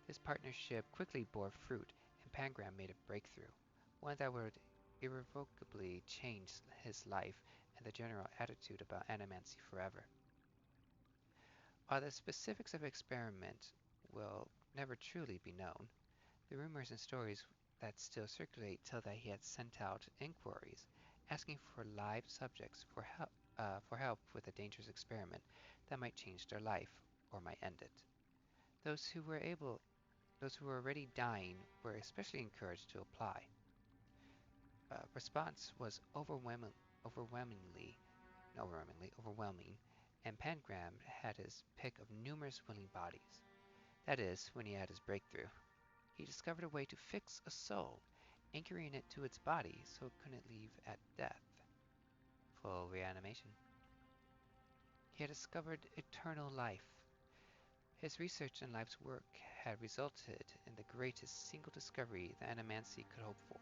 This partnership quickly bore fruit, and Pangram made a breakthrough, one that would irrevocably change his life and the general attitude about animancy forever. While the specifics of the experiment will never truly be known, the rumors and stories that still circulate tell that he had sent out inquiries asking for live subjects for help with a dangerous experiment that might change their life or might end it. Those who were able, those who were already dying were especially encouraged to apply. Response was overwhelming, and Pangram had his pick of numerous willing bodies. That is, when he had his breakthrough. He discovered a way to fix a soul, anchoring it to its body so it couldn't leave at death. Full reanimation. He had discovered eternal life. His research and life's work had resulted in the greatest single discovery that animancy could hope for.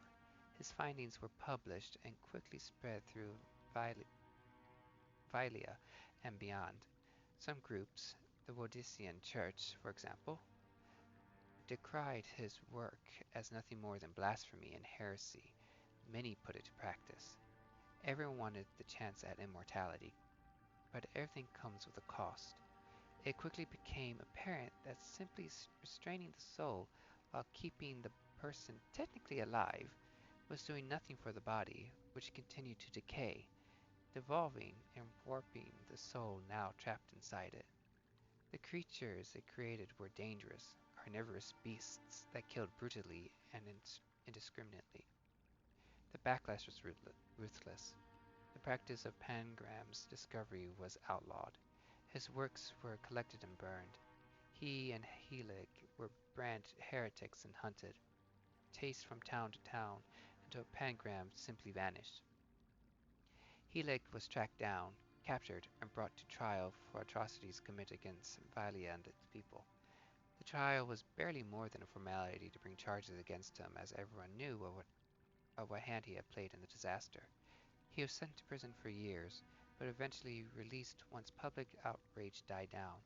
His findings were published and quickly spread through Vilia and beyond. Some groups, the Wodisian Church, for example, decried his work as nothing more than blasphemy and heresy. Many put it to practice. Everyone wanted the chance at immortality, but everything comes with a cost. It quickly became apparent that simply restraining the soul while keeping the person technically alive was doing nothing for the body, which continued to decay, devolving and warping the soul now trapped inside it. The creatures it created were dangerous, carnivorous beasts that killed brutally and indiscriminately. The backlash was ruthless. The practice of Pangram's discovery was outlawed. His works were collected and burned. He and Helig were branded heretics and hunted, chased from town to town, until Pangram simply vanished. Helig was tracked down, captured, and brought to trial for atrocities committed against Valia and its people. The trial was barely more than a formality to bring charges against him, as everyone knew of what hand he had played in the disaster. He was sent to prison for years, but eventually released once public outrage died down.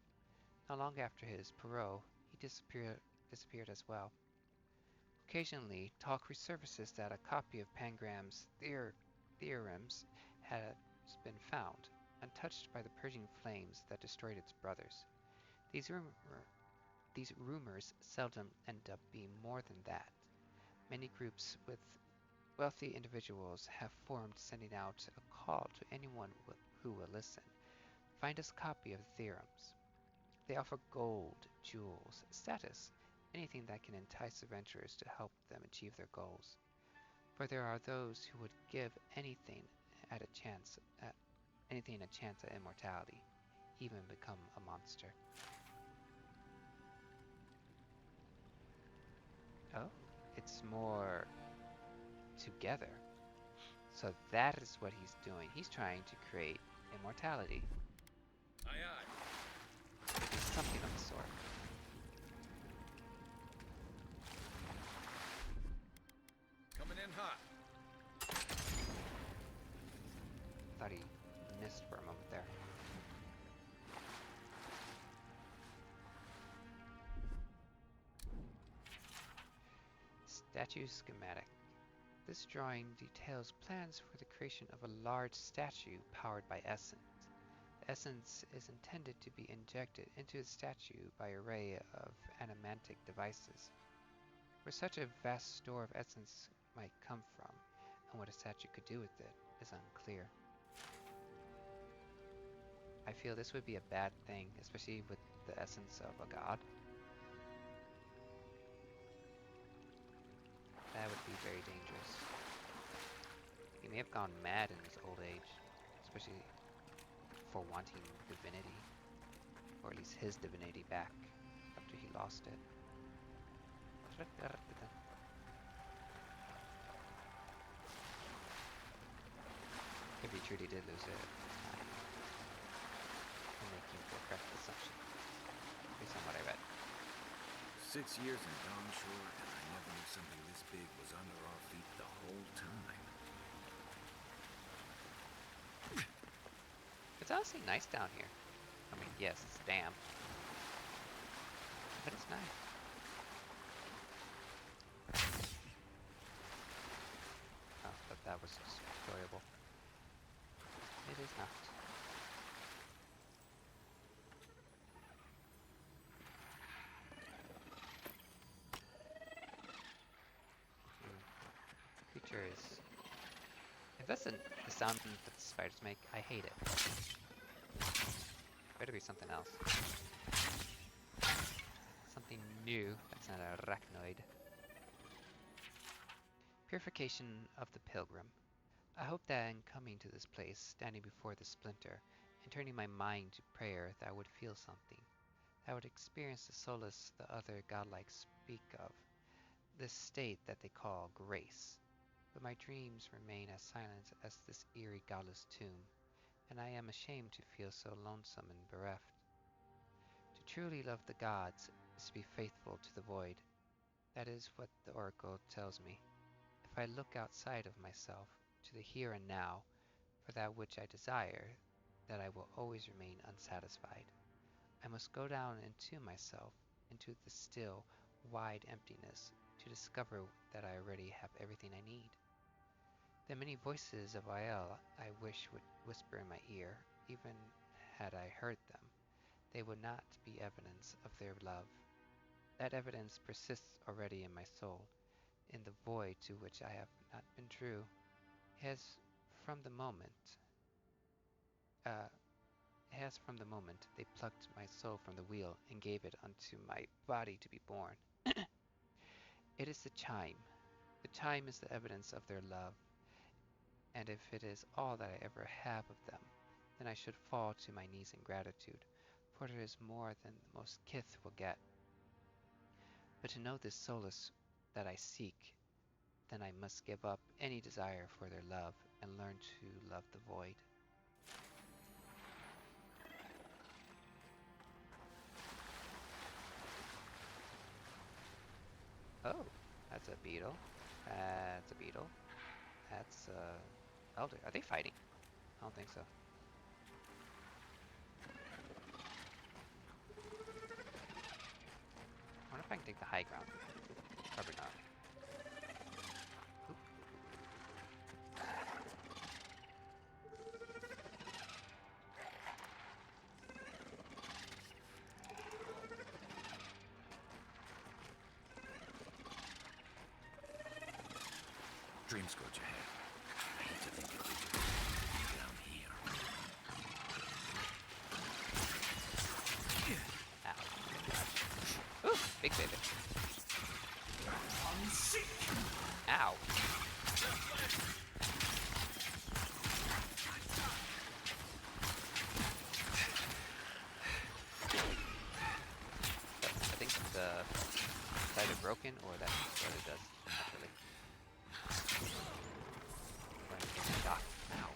Not long after his parole, he disappeared as well. Occasionally, talk resurfaces that a copy of Pangram's theorems has been found, untouched by the purging flames that destroyed its brothers. These, these rumors seldom end up being more than that. Many groups with wealthy individuals have formed, sending out a call to anyone who will listen. Find us a copy of the theorems. They offer gold, jewels, status, anything that can entice adventurers to help them achieve their goals. For there are those who would give anything at a chance at immortality, even become a monster. Oh, it's more together. So that is what he's doing. He's trying to create immortality. Aye, aye. Maybe something of the sort. Coming in hot. Thought he missed for a moment there. Statue schematic. This drawing details plans for the creation of a large statue powered by essence. The essence is intended to be injected into the statue by an array of animantic devices. Where such a vast store of essence might come from, and what a statue could do with it, is unclear. I feel this would be a bad thing, especially with the essence of a god. That would be very dangerous. He may have gone mad in his old age, especially for wanting divinity, or at least his divinity back after he lost it. If he truly did lose it, I'm making the correct assumption, based on what I read. 6 years in Dawnshore, and I never knew something this big was under our feet the whole time. It's honestly nice down here. I mean, yes, it's damp, but it's nice. Oh, but that was just enjoyable. It is not. Creatures. If that's the sound that the spiders make, I hate it. Better be something else. Something new that's not an arachnoid. Purification of the pilgrim. I hope that in coming to this place, standing before the splinter, and turning my mind to prayer, that I would feel something. That I would experience the solace the other godlike speak of, this state that they call grace. But my dreams remain as silent as this eerie godless tomb, and I am ashamed to feel so lonesome and bereft. To truly love the gods is to be faithful to the void. That is what the oracle tells me. If I look outside of myself, to the here and now, for that which I desire, that I will always remain unsatisfied. I must go down into myself, into the still, wide emptiness, to discover that I already have everything I need. The many voices of Aiel I wish would whisper in my ear, even had I heard them, they would not be evidence of their love. That evidence persists already in my soul, in the void to which I have not been true. It has from the moment, uh, they plucked my soul from the wheel and gave it unto my body to be born. It is the chime. The chime is the evidence of their love, and if it is all that I ever have of them, then I should fall to my knees in gratitude, for it is more than the most kith will get. But to know this solace that I seek, then I must give up any desire for their love and learn to love the void. Oh, that's a beetle. That's a beetle. That's elder. Are they fighting? I don't think so. I wonder if I can take the high ground. Probably not. Oop. Dream scourge ahead. I hate to think of it down here. Ow. Ooh, big baby. Ow. I think it's either broken or that's what it does naturally. Going to get shocked. Ow.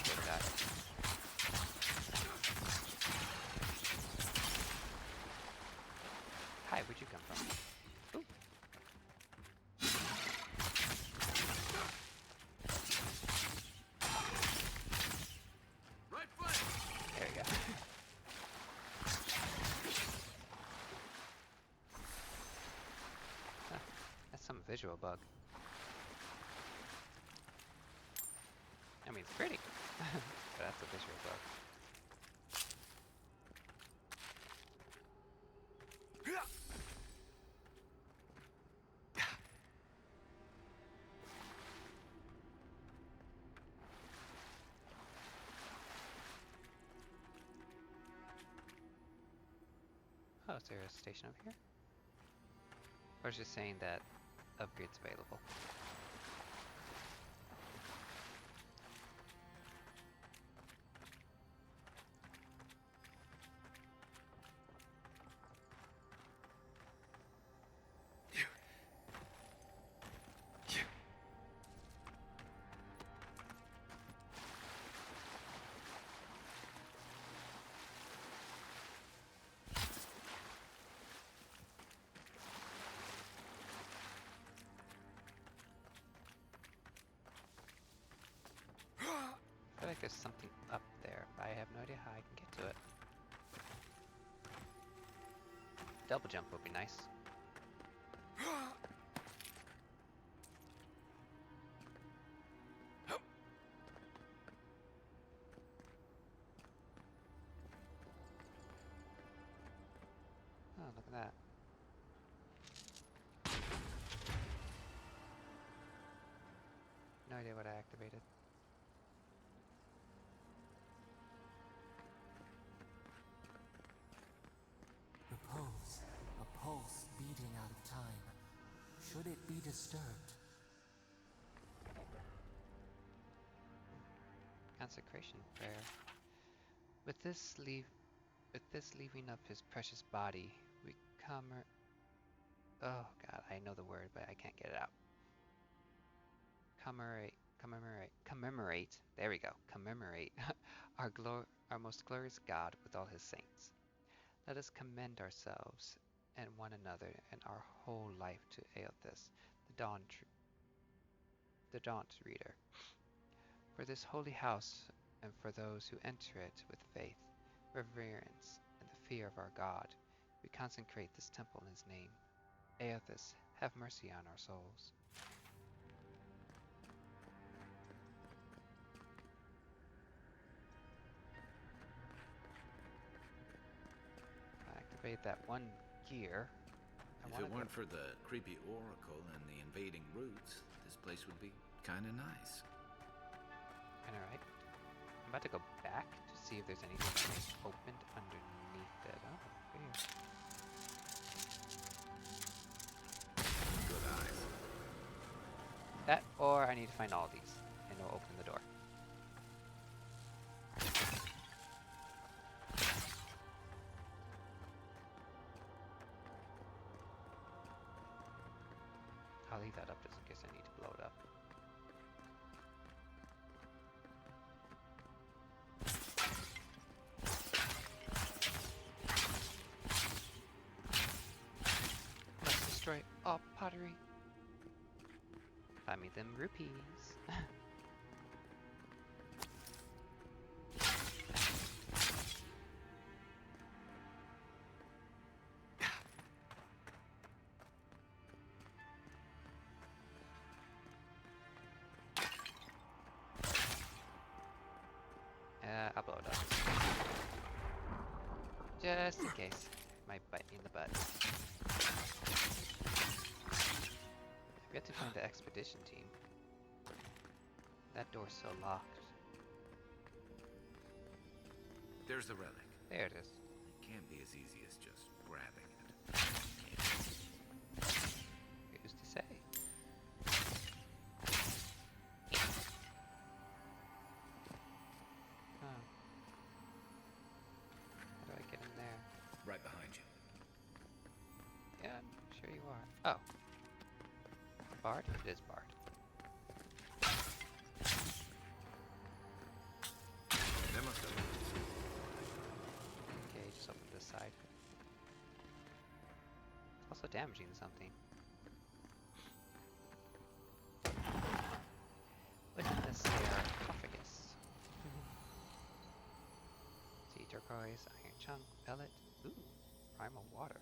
Get that. Hi, where'd you come from? Ooh. Right flank. There we go. Huh, that's some visual bug. I mean, it's pretty, but that's a visual bug. Oh, is there a station over here? Or is it just saying that upgrades available? there's something up there, but I have no idea how I can get to it. Double jump would be nice. Oh, look at that. No idea what I activated. The pulse, a pulse beating out of time. Should it be disturbed? Consecration prayer. With this leaving of his precious body, we oh god, I know the word, but I can't get it out. Commemorate, there we go, commemorate our most glorious God with all his saints. Let us commend ourselves and one another and our whole life to Aothas, the Daunt Reader. For this holy house and for those who enter it with faith, reverence, and the fear of our God, we consecrate this temple in his name. Aothas, have mercy on our souls. Activate that one gear. If it weren't for the creepy oracle and the invading roots, this place would be kinda nice. Alright. I'm about to go back to see if there's anything opened underneath it. Oh, weird. Good eyes. That, or I need to find all these, and it'll open the door. I'll leave that up just in case I need to blow it up. Let's destroy all pottery. Buy me them rupees. I'll blow it up. Just in case. Might bite me in the butt. We have to find the expedition team. That door's so locked. There's the relic. There it is. It can't be as easy as just grabbing it. Who's to say? Huh. How do I get in there? Right behind you. Yeah, I'm sure you are. Oh. Barred? It is barred. There must have been. Okay, just open this side. It's also damaging something. Within the sarcophagus. See, turquoise, iron chunk, pellet. Ooh, primal water.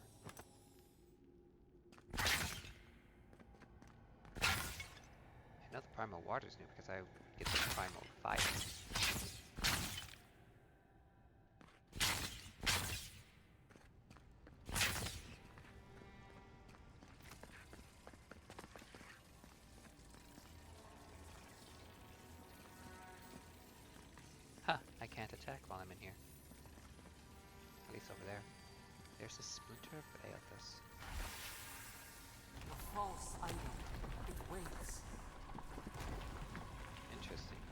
I know the primal water is new because I get the primal fire. Huh, I can't attack while I'm in here. At least over there. There's a splinter of Aothas. A false item. It waits. Interesting.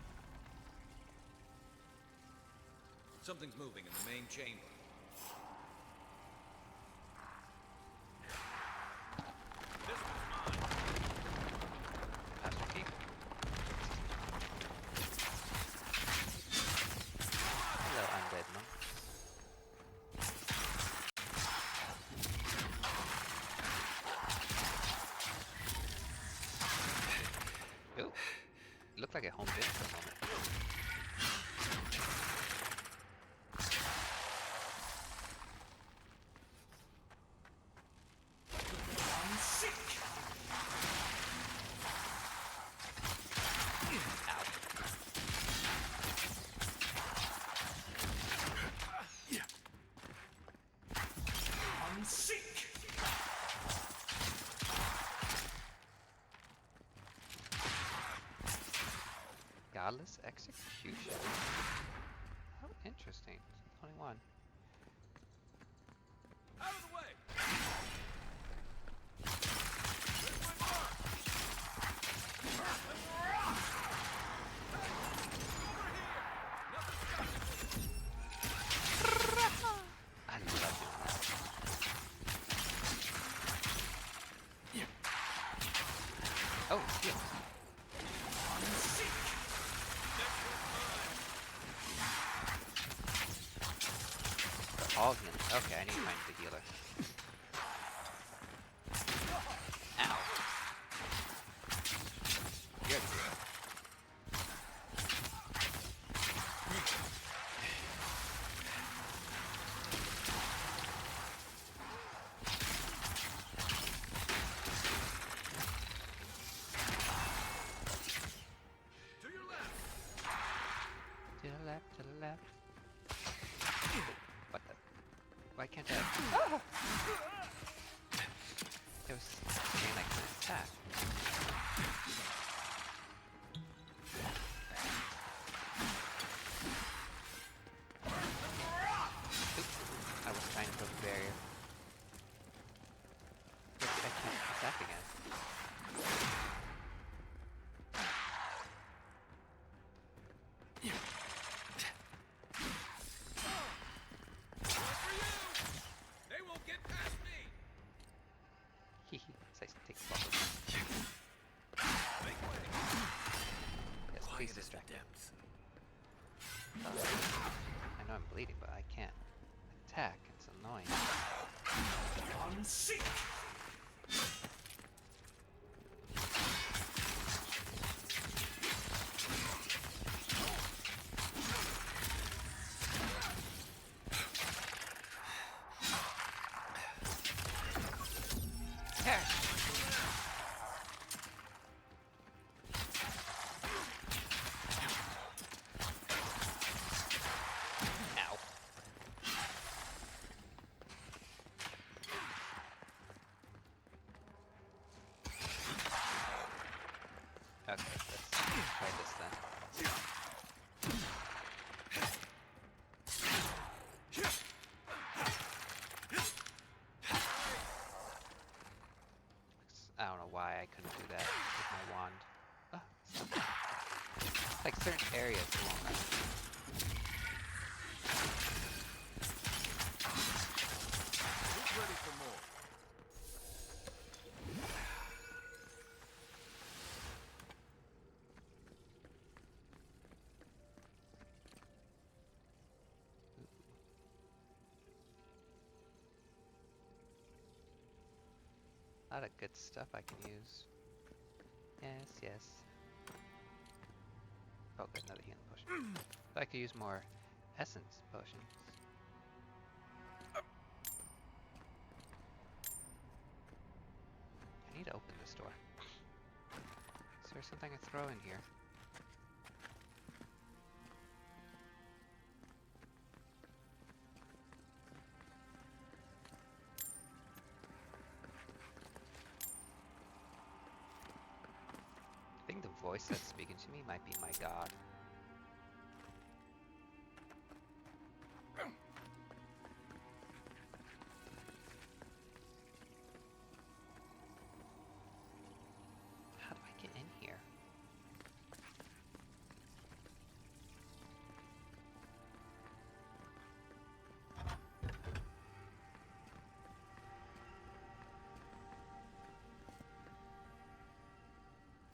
Something's moving in the main chamber. This one's mine. Master Key. Hello, undead monk. Ooh. It looked like it homed in for a moment. Godless execution. Oh, interesting. 21. Out of the way! I love doing that. Oh, heal. They're all healing. Okay, I need to find the healer. Ow. You're the hero. To the left, to the left. What the? Why can't I? Ah! It was saying I couldn't attack. Oops. I was trying to build a barrier. But I can't attack again. They won't get past me! Hehe. So I take the ball. Make way! Yes, please distract me. I know I'm bleeding, but I can't attack. It's annoying. Unseat! Ow. Okay, let's try this then. I don't know why I couldn't do that with my wand. Ah, stop. Like certain areas it won't let me. Who's ready for more? A lot of good stuff I can use. Yes, yes. Oh, good, another healing potion. I could use more essence potions. I need to open this door. Is there something I throw in here? I think the voice that's speaking to me might be my god. How do I get in here?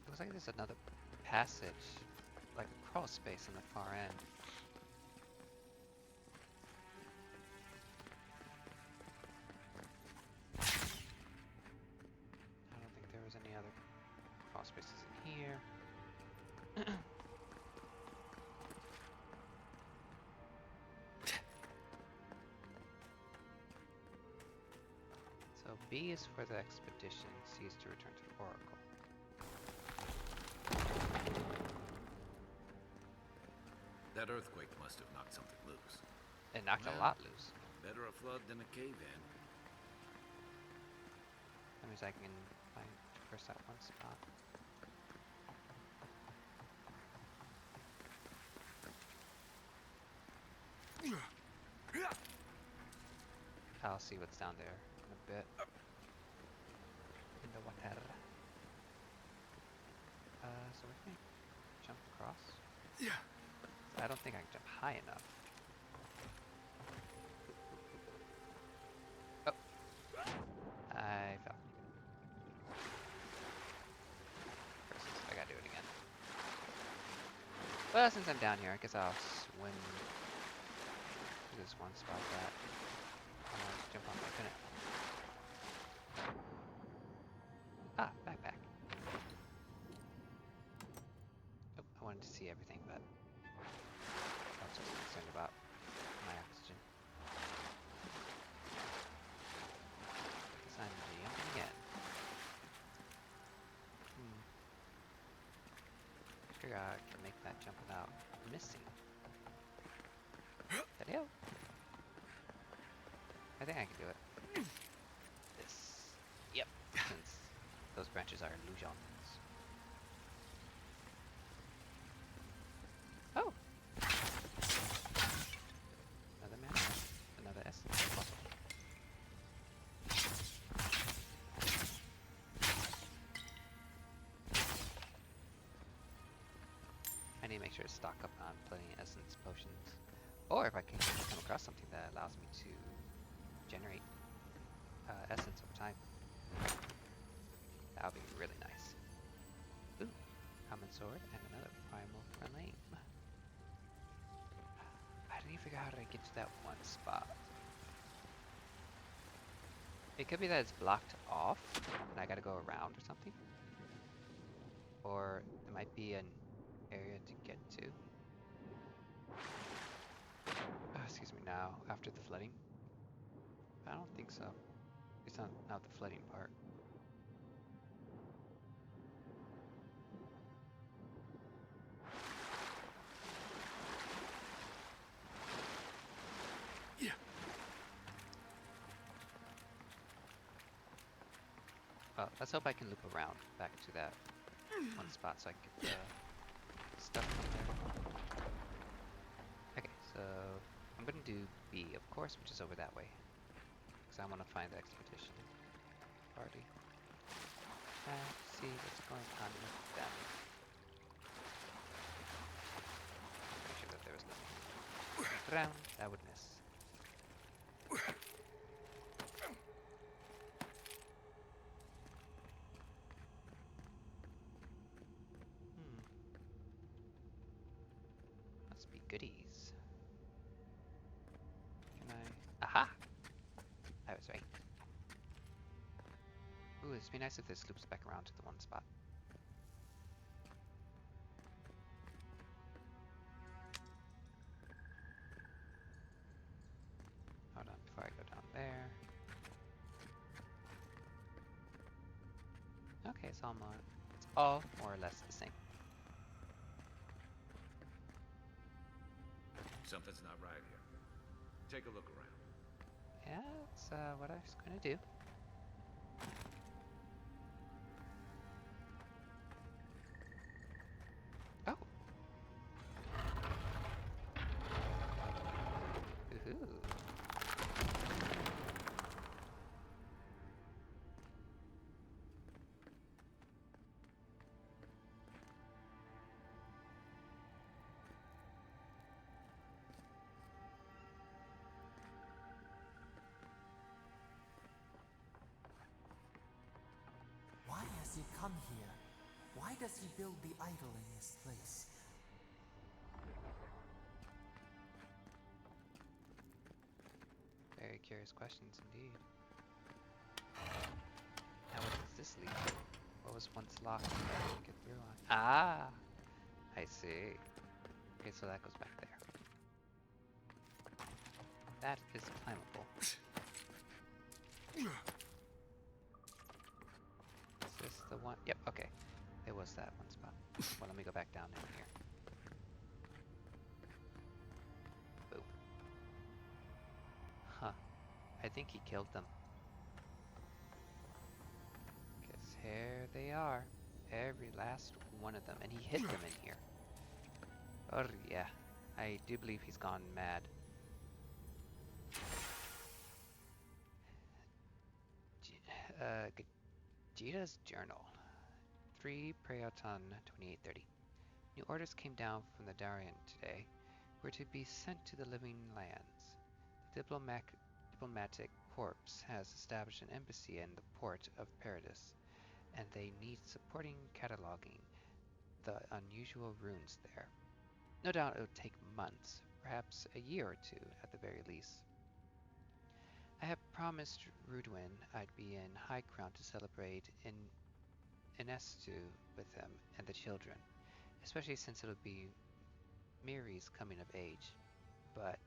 Looks like there's another passage, like a crawl space on the far end. I don't think there was any other crawl spaces in here. So B is for the expedition, C is to return to the Oracle. That earthquake must have knocked something loose. It knocked a Well, lot loose. Better a flood than a cave-in. That means I can find first that one spot. I'll see what's down there in a bit. In the water. So we're gonna jump across. Yeah. I don't think I can jump high enough. Oh. I fell. I gotta do it again. Well, since I'm down here, I guess I'll swim to this one spot that I wanted to jump on, but I couldn't. Ah, backpack. Oh, I wanted to see everything, but I was just concerned about my oxygen. Guess I'm jumping again. Figure out I can make that jump without missing. That help? I think I can do it. This. Yep. Since those branches are illusions. Oh! Another man. Another essence. I need to make sure to stock up on plenty of essence potions. Or if I can come across something that allows me to generate essence over time. That would be really nice. Ooh, common sword and another primal flame. I didn't even figure out how to get to that one spot. It could be that it's blocked off and I gotta go around or something. Or it might be an area to get to. Excuse me, now after the flooding. I don't think so. It's not the flooding part. Yeah. Well, let's hope I can loop around back to that one spot so I can get the stuff from there. Okay, so I'm gonna do B, of course, which is over that way. Because I want to find the expedition party. See what's going on with them. Make sure that there was nothing around that would miss. Must be goodies. Can I? Aha! I was right. Ooh, it'd be nice if this loops back around to the one spot. Hold on, before I go down there. Okay, it's all more or less the same. Something's not right here. Take a look around. Yeah, that's what I was gonna do. Oh. Ooh. Why has he come here? Why does he build the idol in this place? Very curious questions indeed. Now what does this lead to? What was once locked that I didn't get through on? Ah! I see. Okay, so that goes back there. That is climbable. Is this the one? Yep, okay. It was that one spot. Well, let me go back down in here. Boom. Huh. I think he killed them. Because here they are. Every last one of them. And he hid them in here. Oh yeah. I do believe he's gone mad. Gajita's Journal. 3 Prayoton 2830. New orders came down from the Darien today. We're to be sent to the living lands. The diplomatic corps has established an embassy in the port of Paradis, and they need supporting cataloging the unusual runes there. No doubt it would take months, perhaps a year or two at the very least. I had promised Rudwin I'd be in High Crown to celebrate in Inestu with them and the children, especially since it'll be Miri's coming of age. But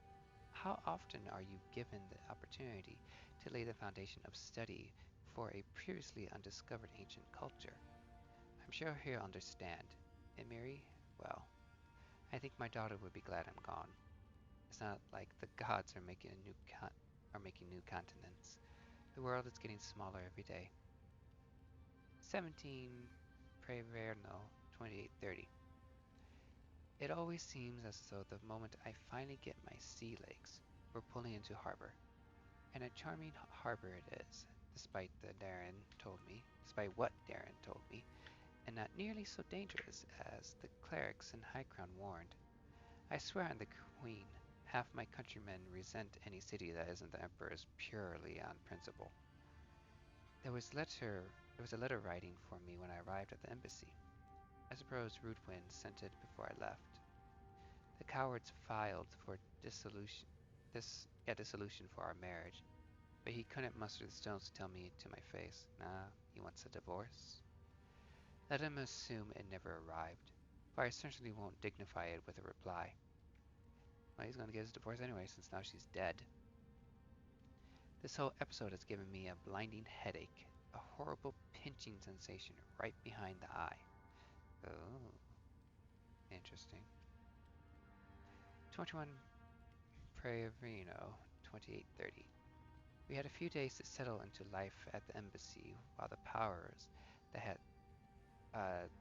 how often are you given the opportunity to lay the foundation of study for a previously undiscovered ancient culture? I'm sure he'll understand. And Miri, well, I think my daughter would be glad I'm gone. It's not like the gods are making new continents. The world is getting smaller every day. 17 Preverno 2830. It always seems as though the moment I finally get my sea legs, we're pulling into harbor. And a charming harbor it is, despite what Darren told me, and not nearly so dangerous as the clerics in High Crown warned. I swear on the Queen, half my countrymen resent any city that isn't the Emperor's purely on principle. There was a letter writing for me when I arrived at the embassy. I suppose Rudwin sent it before I left. The cowards filed for dissolution for our marriage, but he couldn't muster the stones to tell me to my face. Nah, he wants a divorce. Let him assume it never arrived, for I certainly won't dignify it with a reply. Well, he's going to get his divorce anyway, since now she's dead. This whole episode has given me a blinding headache, a horrible pinching sensation right behind the eye. Oh, interesting. 21 Preverino 2830. We had a few days to settle into life at the embassy while the powers that had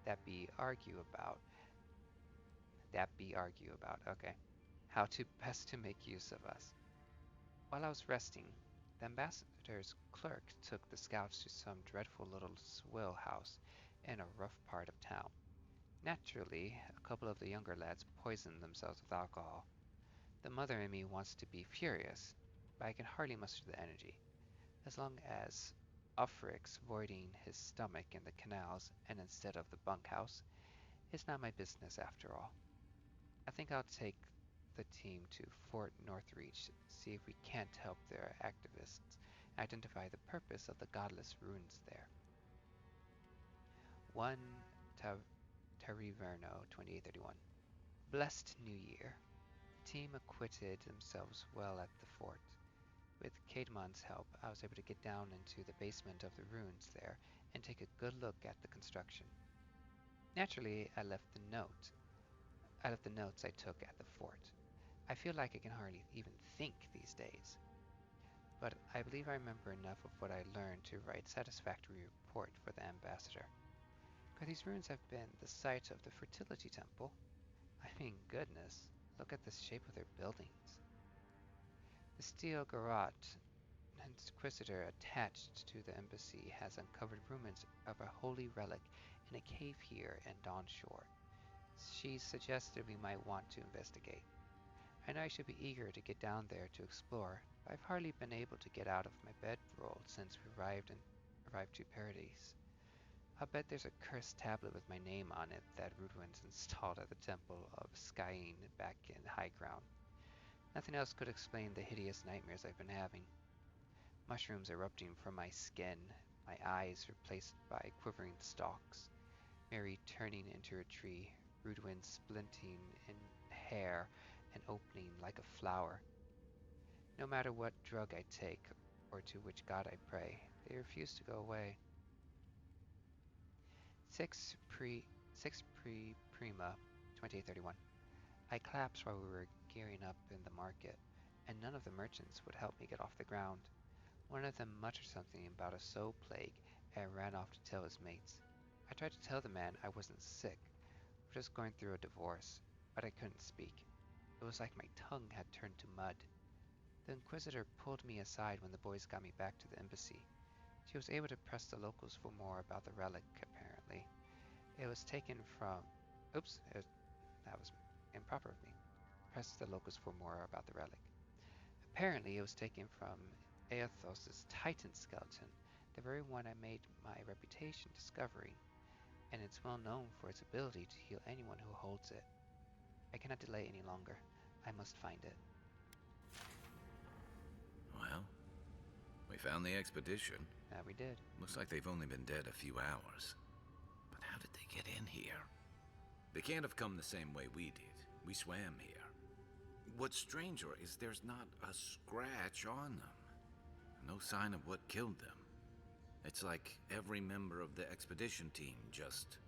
that be argue about, okay, how to best to make use of us. While I was resting, the ambassador's clerk took the scouts to some dreadful little swill house in a rough part of town. Naturally, a couple of the younger lads poisoned themselves with alcohol. The mother in me wants to be furious, but I can hardly muster the energy. As long as Ulfric's voiding his stomach in the canals and instead of the bunkhouse, it's not my business after all. I think I'll take the team to Fort Northreach, see if we can't help their activists identify the purpose of the godless ruins there. 1 Tariverno 2831. Blessed New Year. The team acquitted themselves well at the fort. With Caedmon's help, I was able to get down into the basement of the ruins there and take a good look at the construction. Naturally, I left the notes I took at the fort. I feel like I can hardly even think these days. But I believe I remember enough of what I learned to write a satisfactory report for the ambassador. For these ruins have been the site of the fertility temple. I mean, goodness, look at the shape of their buildings. The steel garrote inquisitor attached to the embassy has uncovered ruins of a holy relic in a cave here in Dawn Shore. She suggested we might want to investigate. I know I should be eager to get down there to explore, but I've hardly been able to get out of my bedroll since we arrived to Paradise. I'll bet there's a cursed tablet with my name on it that Rudwin's installed at the Temple of Skyene back in High Crown. Nothing else could explain the hideous nightmares I've been having. Mushrooms erupting from my skin, my eyes replaced by quivering stalks, Mary turning into a tree, Rudwin splinting in hair and opening like a flower. No matter what drug I take, or to which god I pray, they refuse to go away. 6 Prima 2831. I collapsed while we were gearing up in the market, and none of the merchants would help me get off the ground. One of them muttered something about a soul plague and ran off to tell his mates. I tried to tell the man I wasn't sick, we're just going through a divorce, but I couldn't speak. It was like my tongue had turned to mud. The Inquisitor pulled me aside when the boys got me back to the embassy. She was able to press the locals for more about the relic, apparently. It was taken from... Oops, that was improper of me. Press the locals for more about the relic. Apparently, it was taken from Aethos' Titan skeleton, the very one I made my reputation discovering, and it's well known for its ability to heal anyone who holds it. I cannot delay any longer. I must find it. Well, we found the expedition. That we did. Looks like they've only been dead a few hours. But how did they get in here? They can't have come the same way we did. We swam here. What's stranger is there's not a scratch on them. No sign of what killed them. It's like every member of the expedition team just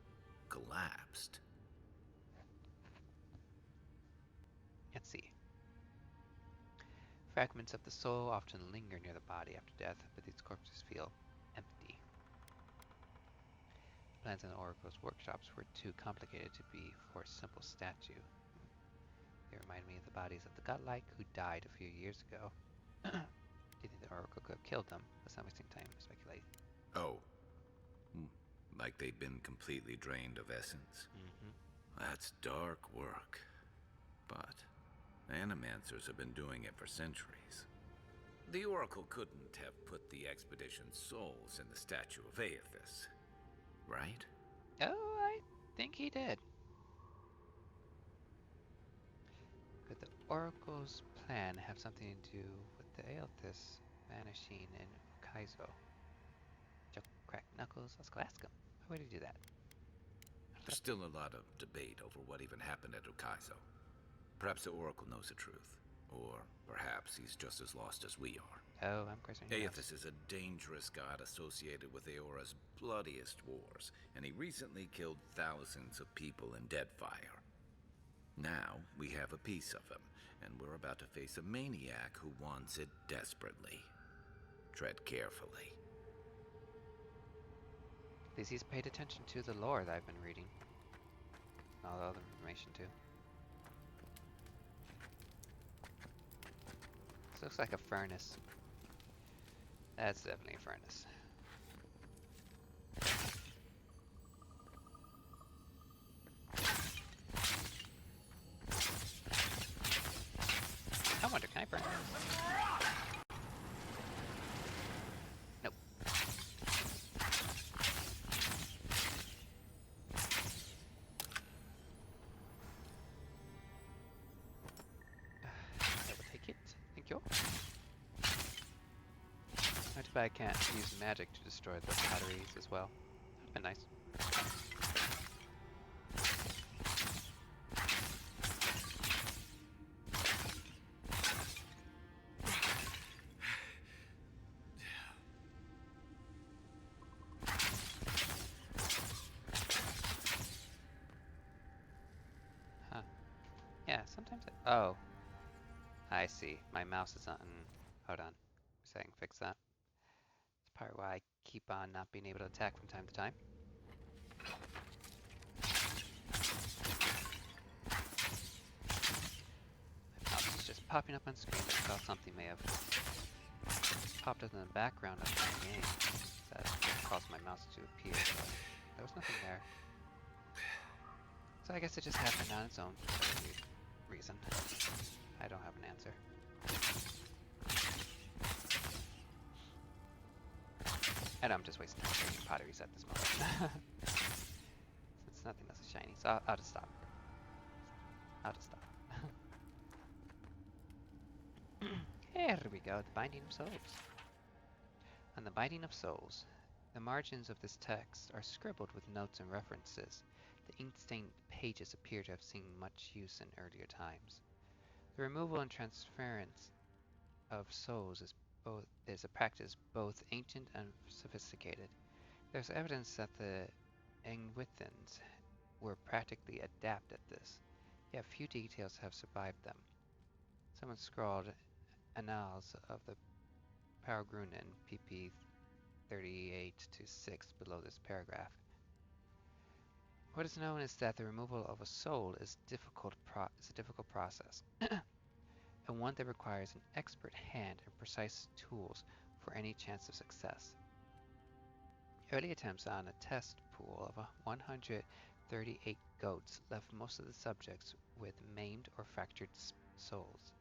collapsed. Let's see. Fragments of the soul often linger near the body after death, but these corpses feel empty. Plans in the Oracle's workshops were too complicated to be for a simple statue. They remind me of the bodies of the godlike who died a few years ago. Do you think the Oracle could have killed them? Let's not wasting time speculating. Oh. Like they've been completely drained of essence? Mm-hmm. That's dark work. But animancers have been doing it for centuries. The Oracle couldn't have put the expedition's souls in the statue of Aethys, right? Oh, I think he did. Could the Oracle's plan have something to do with the Aethys vanishing in Ukaizo? Joe cracked knuckles. Let's go ask him. Why would he do that? There's still a lot of debate over what even happened at Ukaizo. Perhaps the Oracle knows the truth. Or perhaps he's just as lost as we are. Oh, I'm questioning Aethys is a dangerous god associated with Eora's bloodiest wars, and he recently killed thousands of people in Deadfire. Now, we have a piece of him, and we're about to face a maniac who wants it desperately. Tread carefully. At least he's paid attention to the lore that I've been reading. And all the other information, too. This looks like a furnace. That's definitely a furnace. I wonder, can I burn this? Nope. I will take it. Thank you. Not too bad I can't use magic to destroy the batteries as well. That'd been nice. Huh. Yeah, sometimes oh. I see. My mouse is on... Hold on. So I can fix that. That's probably why I keep on not being able to attack from time to time. My mouse is just popping up on screen. I thought something may have popped up in the background of my game that caused my mouse to appear, but there was nothing there. So I guess it just happened on its own for whatever reason. I don't have an answer. And I'm just wasting time making potteries at this moment. Since nothing else is shiny, so I'll just stop. I'll just stop. Here we go, the Binding of Souls. On the Binding of Souls, the margins of this text are scribbled with notes and references. The ink-stained pages appear to have seen much use in earlier times. The removal and transference of souls is a practice both ancient and sophisticated. There's evidence that the Engwithans were practically adept at this, yet few details have survived them. Someone scrawled Annals of the Paragrunin, pp 38-6 below this paragraph. What is known is that the removal of a soul is a difficult process, and one that requires an expert hand and precise tools for any chance of success. Early attempts on a test pool of 138 goats left most of the subjects with maimed or fractured souls.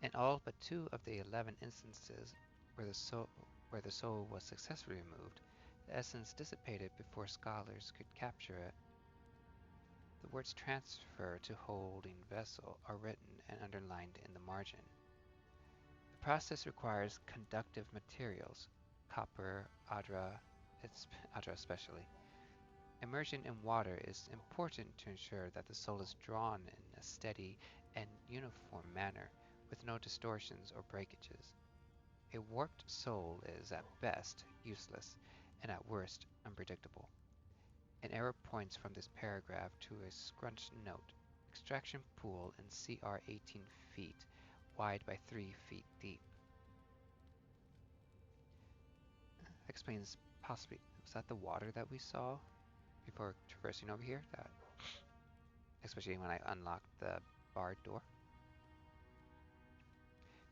In all but 2 of the 11 instances where the soul was successfully removed, the essence dissipated before scholars could capture it. The words transfer to holding vessel are written and underlined in the margin. The process requires conductive materials, copper, adra especially. Immersion in water is important to ensure that the soul is drawn in a steady and uniform manner with no distortions or breakages. A warped soul is at best useless and at worst unpredictable. An error points from this paragraph to a scrunched note. Extraction pool in CR 18 feet wide by 3 feet deep. Explains possibly, was that the water that we saw before traversing over here? That, especially when I unlocked the barred door.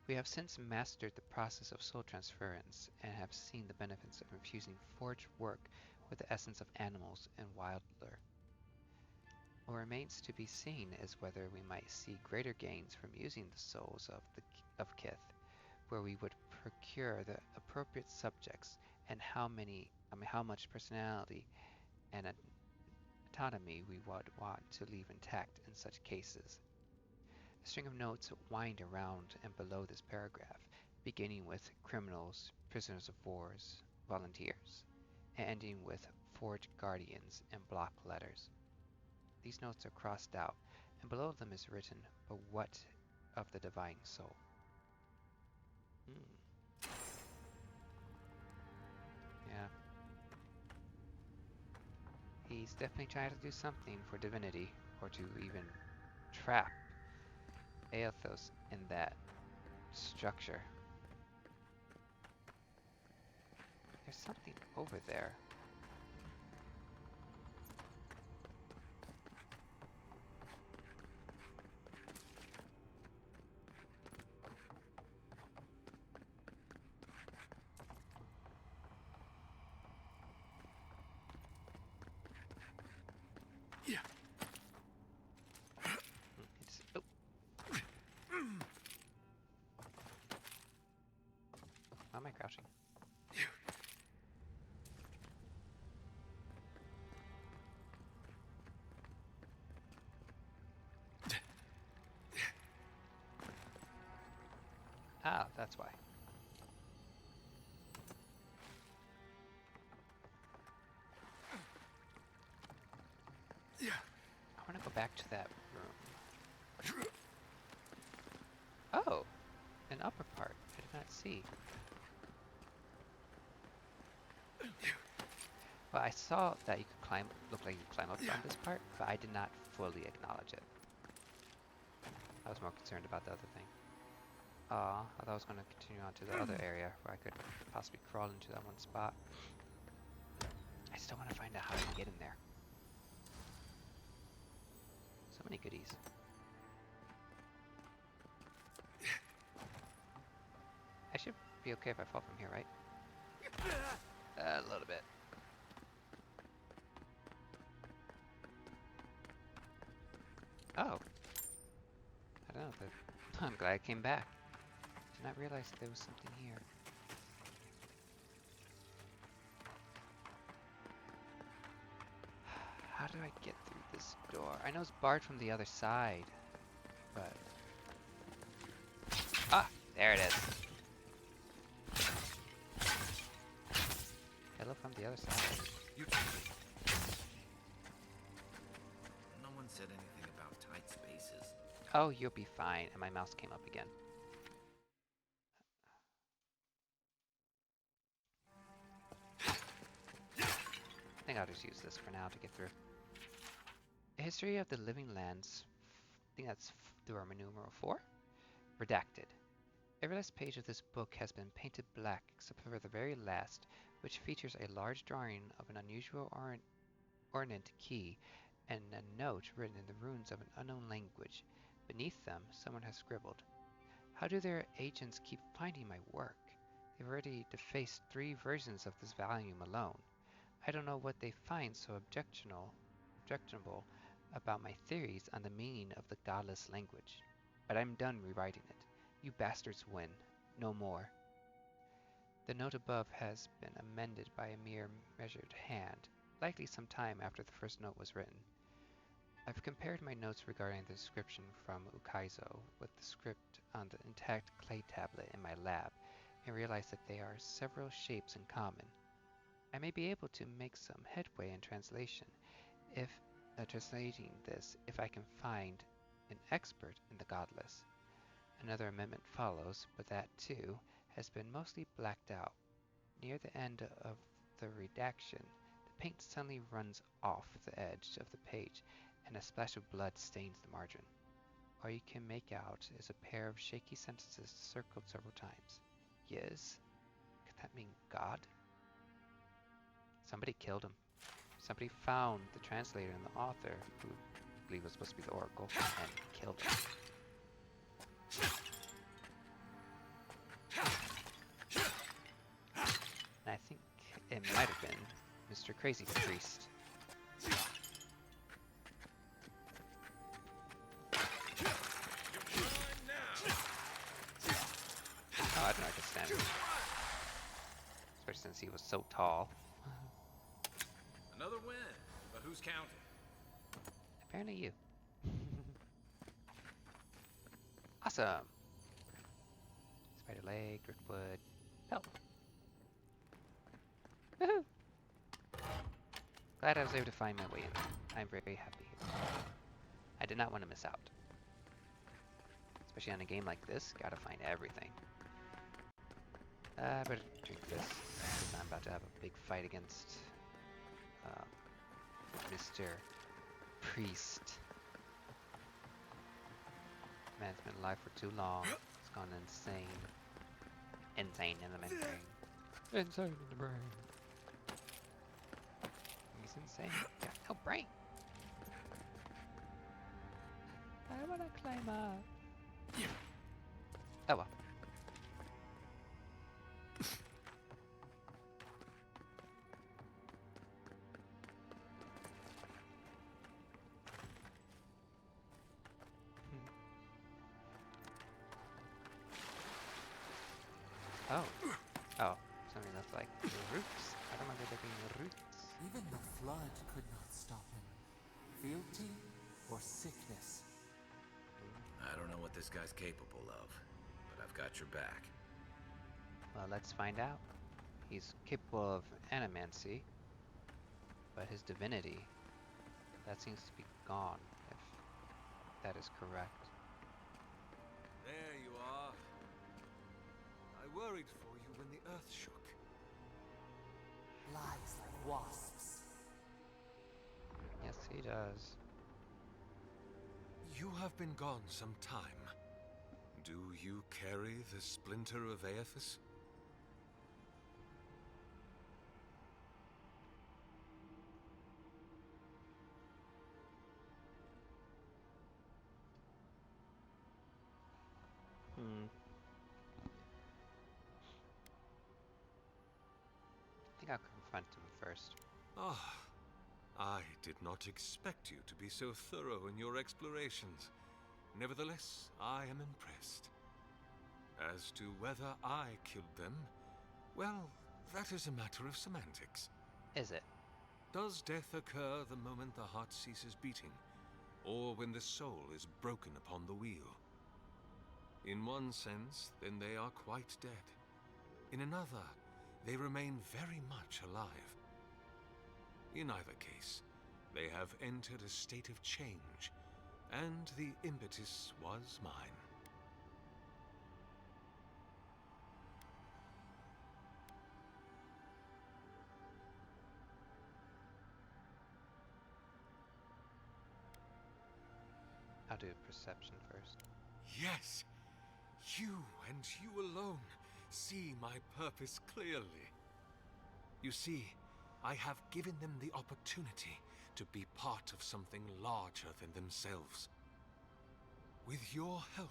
We have since mastered the process of soul transference and have seen the benefits of infusing forged work with the essence of animals and wild lore. What remains to be seen is whether we might see greater gains from using the souls of Kith, where we would procure the appropriate subjects and how much personality and autonomy we would want to leave intact in such cases. A string of notes wind around and below this paragraph, beginning with criminals, prisoners of wars, volunteers, and ending with forged guardians in block letters. These notes are crossed out, and below them is written, "But what of the divine soul?" Yeah. He's definitely trying to do something for divinity, or to even trap Aethos in that structure. There's something over there. Oh, why am I crouching? Ah, that's why. I want to go back to that room. Oh, an upper part. I did not see. Well, I saw that you could climb, looked like you could climb up on this part, but I did not fully acknowledge it. I was more concerned about the other thing. I thought I was going to continue on to the other area where I could possibly crawl into that one spot. I still want to find out how to get in there. So many goodies. I should be okay if I fall from here, right? A little bit. Oh. I don't know. I'm glad I came back. Did not realize there was something here. How do I get through this door? I know it's barred from the other side, but... Ah! There it is. Hello from the other side. You No one said anything about tight spaces. Oh, you'll be fine. And my mouse came up again. I think I'll just use this for now to get through. A history of the living lands. I think that's Durham numeral 4. Redacted. Every last page of this book has been painted black except for the very last, which features a large drawing of an unusual ornate key and a note written in the runes of an unknown language. Beneath them, someone has scribbled, "How do their agents keep finding my work? They've already defaced 3 versions of this volume alone. I don't know what they find so objectionable about my theories on the meaning of the godless language. But I'm done rewriting it. You bastards win. No more. The note above has been amended by a mere measured hand, likely some time after the first note was written. I've compared my notes regarding the description from Ukaizo with the script on the intact clay tablet in my lab, and realized that they are several shapes in common. I may be able to make some headway in translating this if I can find an expert in the godless. Another amendment follows, but that too has been mostly blacked out. Near the end of the redaction, the paint suddenly runs off the edge of the page, and a splash of blood stains the margin. All you can make out is a pair of shaky sentences circled several times. Yes? Could that mean God? Somebody killed him. Somebody found the translator and the author, who I believe was supposed to be the Oracle, and killed him. And I think it might have been Mr. Crazy Priest. Oh, I don't know I could stand him. Especially since he was so tall. Another win, but who's counting? Apparently you. Awesome! Spider leg, driftwood, pelt. Woohoo! Glad I was able to find my way in. I'm very happy. I did not want to miss out. Especially on a game like this, gotta find everything. I better drink this, because I'm about to have a big fight against Mr. Priest. Man's been alive for too long. He's gone insane. Insane in the membrane. Insane in the brain. He's insane. Got no brain. I wanna climb up. Oh well. Oh. Oh. Something that's like roots. I don't remember there being roots. Even the flood could not stop him. Fealty or sickness? I don't know what this guy's capable of, but I've got your back. Well, let's find out. He's capable of animancy, but his divinity, that seems to be gone, if that is correct. There you are. I worried for you when the earth shook. Lies like wasps. Yes, he does. You have been gone some time. Do you carry the splinter of Aethys? I think I'll confront him first. Ah, I did not expect you to be so thorough in your explorations. Nevertheless, I am impressed. As to whether I killed them, well, that is a matter of semantics. Is it? Does death occur the moment the heart ceases beating, or when the soul is broken upon the wheel? In one sense, then they are quite dead. In another, they remain very much alive. In either case, they have entered a state of change, and the impetus was mine. I'll do perception first. Yes, you and you alone see my purpose clearly. You see, I have given them the opportunity to be part of something larger than themselves. With your help,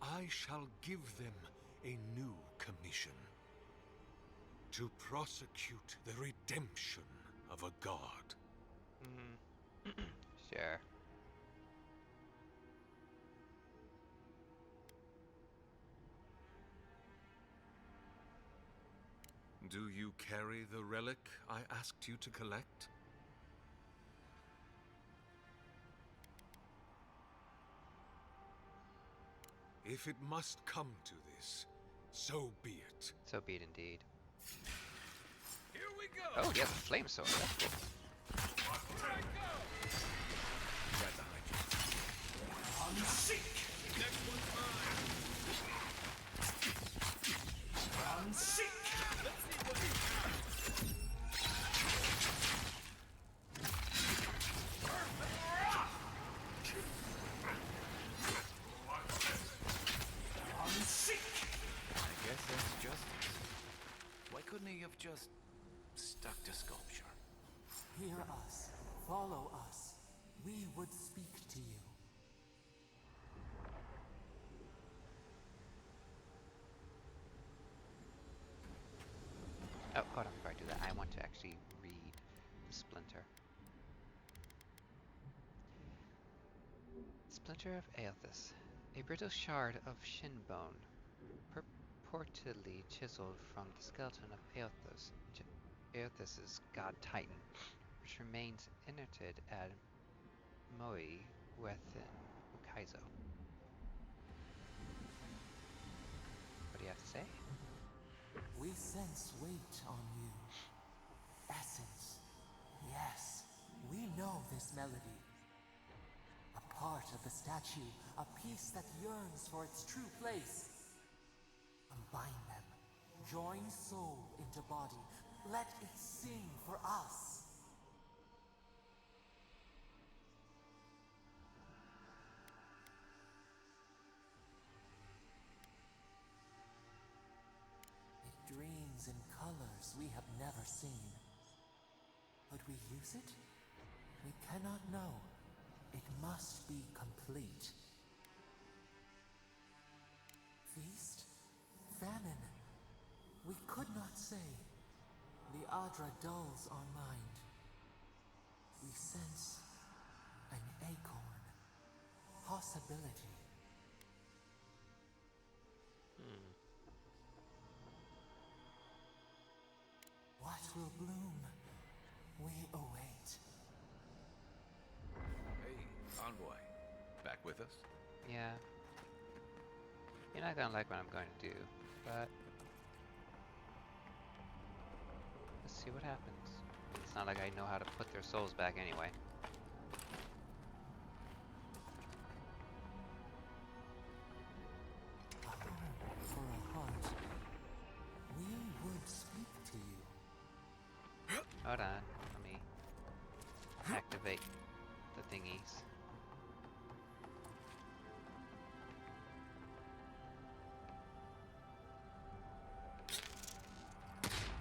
I shall give them a new commission. To prosecute the redemption of a god. Sure. Do you carry the relic I asked you to collect? If it must come to this, so be it. So be it indeed. Here we go! Oh, he has a flame sword. That's cool. Here I go! Right behind you. Unseek! Next one's mine! Unseek! Let's see what you got! Unseek! I guess that's justice. Why couldn't he have just stuck to sculpture? Hear us. Follow us. We would speak to you. Oh, hold on before I do that. I want to actually read the Splinter. Splinter of Aethys. A brittle shard of shin bone, purportedly chiseled from the skeleton of Aethys, Aethys's god Titan, which remains inerted at Moi within Ukaizo. What do you have to say? We sense weight on you. Essence. Yes, we know this melody. A part of the statue, a piece that yearns for its true place. Combine them. Join soul into body. Let it sing for us. It dreams in colors we have never seen. Would we use it? We cannot know. It must be complete. Feast? Famine? We could not say. The Adra dulls our mind. We sense an acorn. Possibility. What will bloom? We await. Hey, envoy. Back with us? Yeah. You're not gonna like what I'm going to do, but let's see what happens. It's not like I know how to put their souls back anyway. A home for a heart. We would speak to you. Hold on, let me activate the thingies.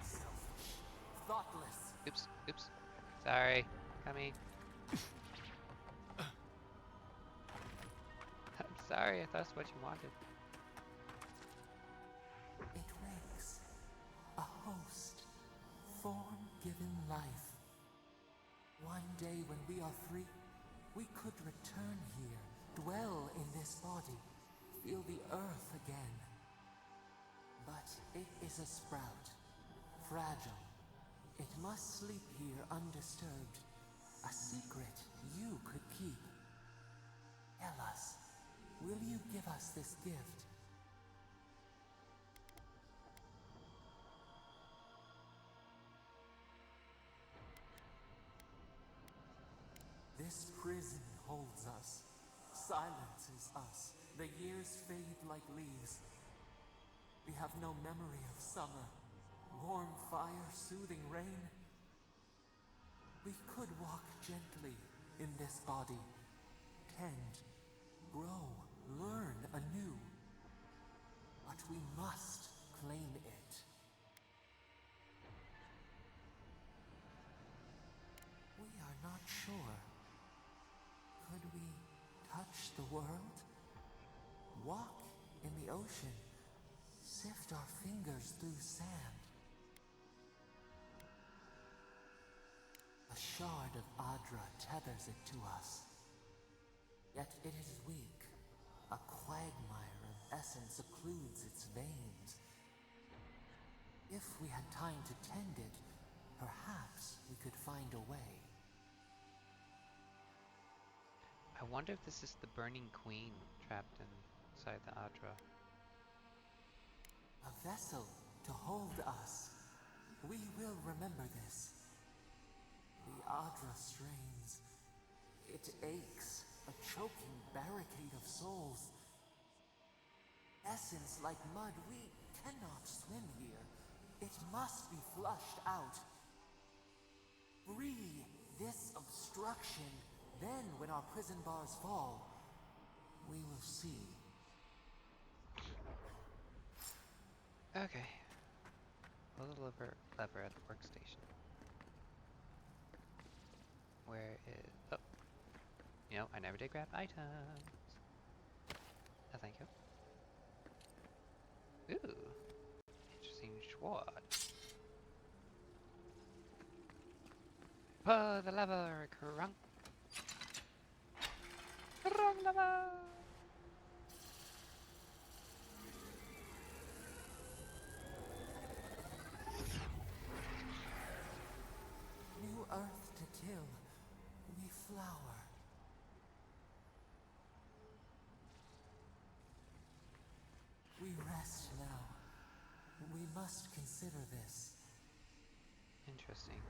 Selfish. Thoughtless. Oops, oops. Sorry, coming. I'm sorry, I thought that's what you wanted. It wakes. A host. Form given life. One day when we are free, we could return here, dwell in this body, feel the earth again. But it is a sprout. Fragile. It must sleep here undisturbed. A secret you could keep. Tell us, will you give us this gift? This prison holds us, silences us. The years fade like leaves. We have no memory of summer, warm fire, soothing rain. We could walk gently in this body, tend, grow, learn anew. But we must claim it. We are not sure. Could we touch the world? Walk in the ocean? Sift our fingers through sand? shard of Adra tethers it to us. Yet it is weak. A quagmire of essence occludes its veins. If we had time to tend it, perhaps we could find a way. I wonder if this is the Burning Queen trapped inside the Adra. A vessel to hold us. We will remember this. The Adra strains. It aches, a choking barricade of souls. Essence like mud, we cannot swim here. It must be flushed out. Free this obstruction. Then, when our prison bars fall, we will see. Okay. Pull the lever at the workstation. Where is... Oh. You know, I never did grab items. Oh, thank you. Ooh. Interesting sword. Pull the lever, crunk. Wrong lever! New earth to till, we flower. We rest now. We must consider this. Interesting.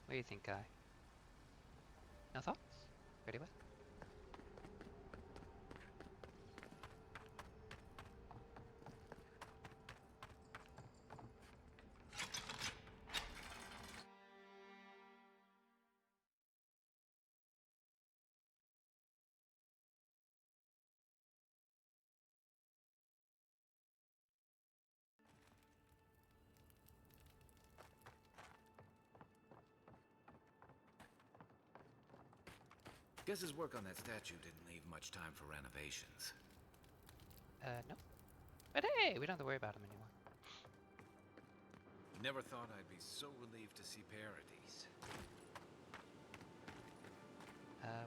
What do you think, Guy? No thoughts? Ready what? Guess his work on that statue didn't leave much time for renovations. No. But hey, we don't have to worry about him anymore. Never thought I'd be so relieved to see Parodies.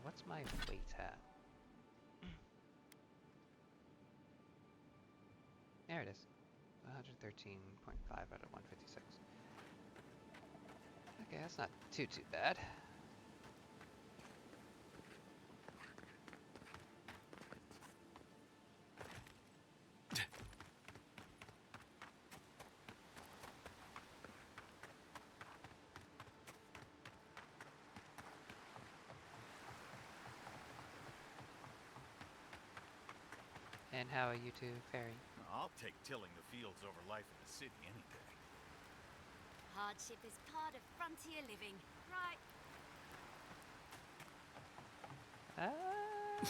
What's my weight at? There it is. 113.5 out of 156. Okay, that's not too bad. And how are you two faring? I'll take tilling the fields over life in the city any day. Hardship is part of frontier living, right? I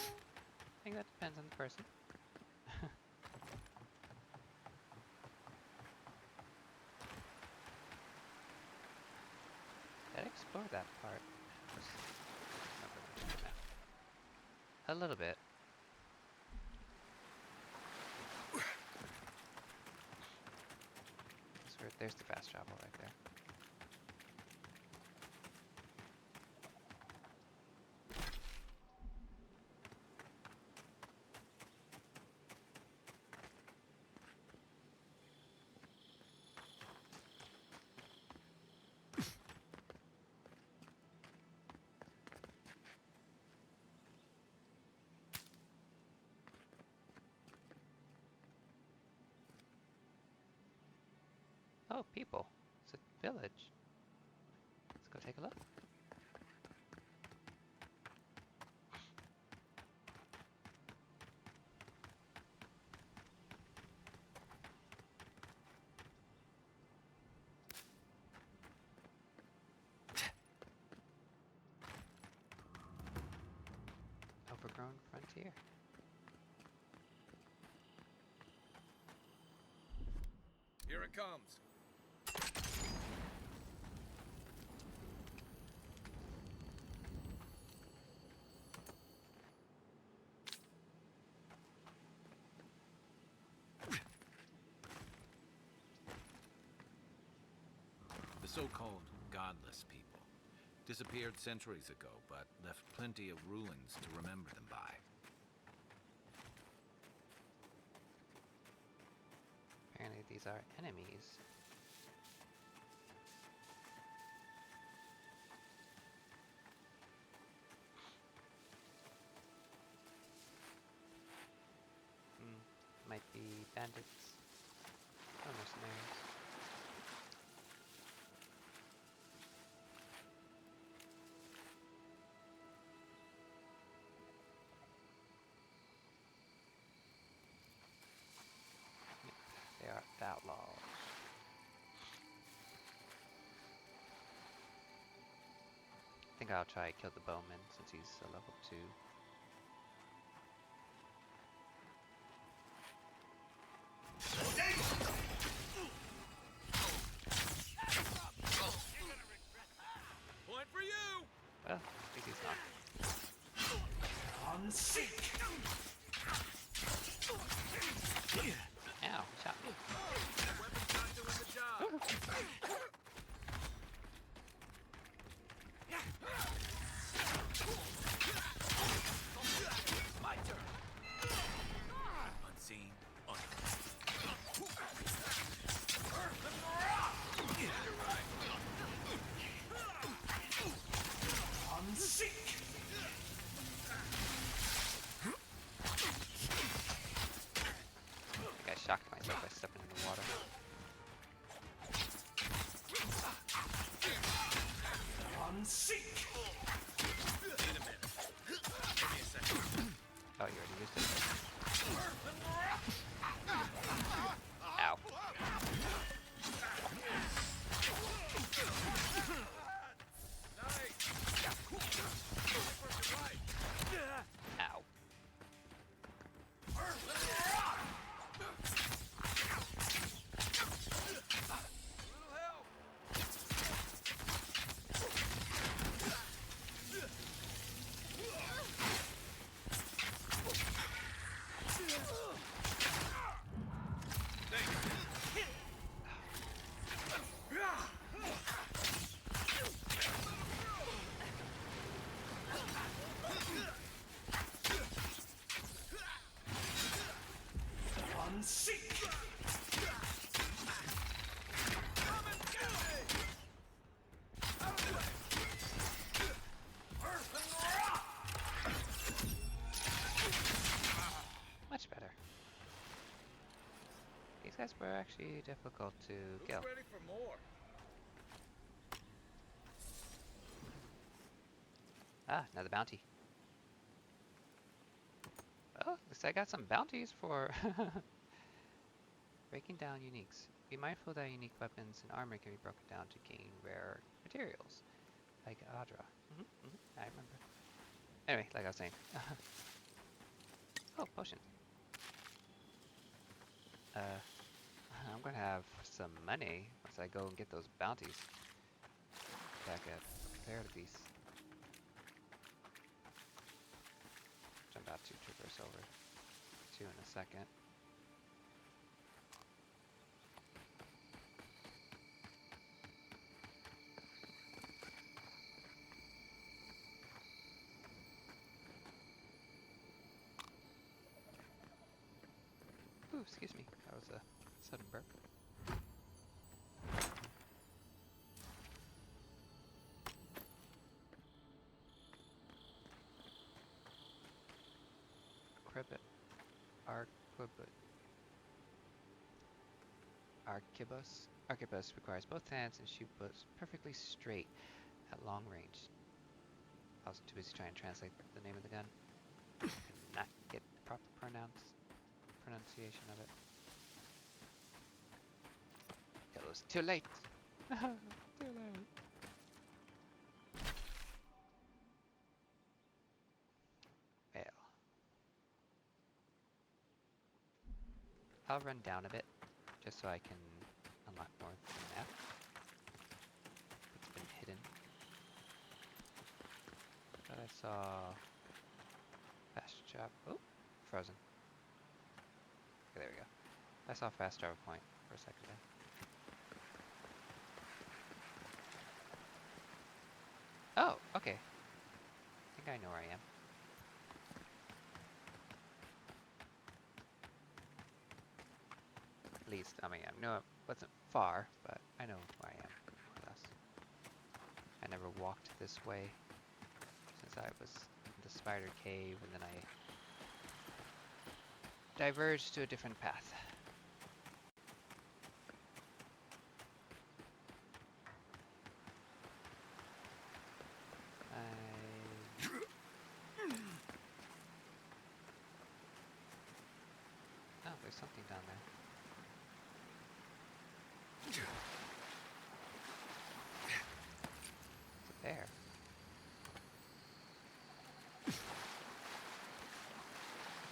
think that depends on the person. Did I explore that part? Just remember the map. A little bit. There's the fast travel right there. Oh, people. It's a village. Let's go take a look. Overgrown frontier. Here it comes. The so-called godless people. Disappeared centuries ago, but left plenty of ruins to remember them by. Apparently these are enemies. Might be bandits or mercenaries. Yep, they are outlaws. I think I'll try kill the bowman since he's a level 2. Point for you! Well, at least he's not. On seek! Ow, he shot me. That weapon's not doing the job. My turn. Unseen, You're right. On seek! I think I shocked myself by stepping in the water. On seek! In a minute. Give me a second. Oh, you already used it. Ow. Nice. Right. Ow. Little help. On seek! Much better. These guys were actually difficult to kill. Who's ready for more? Ah, another bounty. Oh, looks like I got some bounties for breaking down uniques. Be mindful that unique weapons and armor can be broken down to gain rare materials, like Adra. I remember. Anyway, like I was saying. Oh, potion. I'm gonna have some money once I go and get those bounties back at Prepare the Beast. Which I'm about to traverse over to in a second. Ooh, excuse me. That was a sudden burp. Cribit. Arquibus. Arquibus. Arquibus requires both hands and shoot bows perfectly straight at long range. I was too busy trying to translate the name of the gun. Could not get the proper pronunciation of it. It was too late. Too late. Well, I'll run down a bit just so I can unlock more of the map. It's been hidden. Thought I saw fast travel. Oh, frozen. Okay, there we go. I saw fast travel point for a second there. Okay. I think I know where I am. At least, I mean, I know it wasn't far, but I know where I am, more or less. I never walked this way since I was in the spider cave, and then I diverged to a different path. Oh, there's something down there. It's a bear.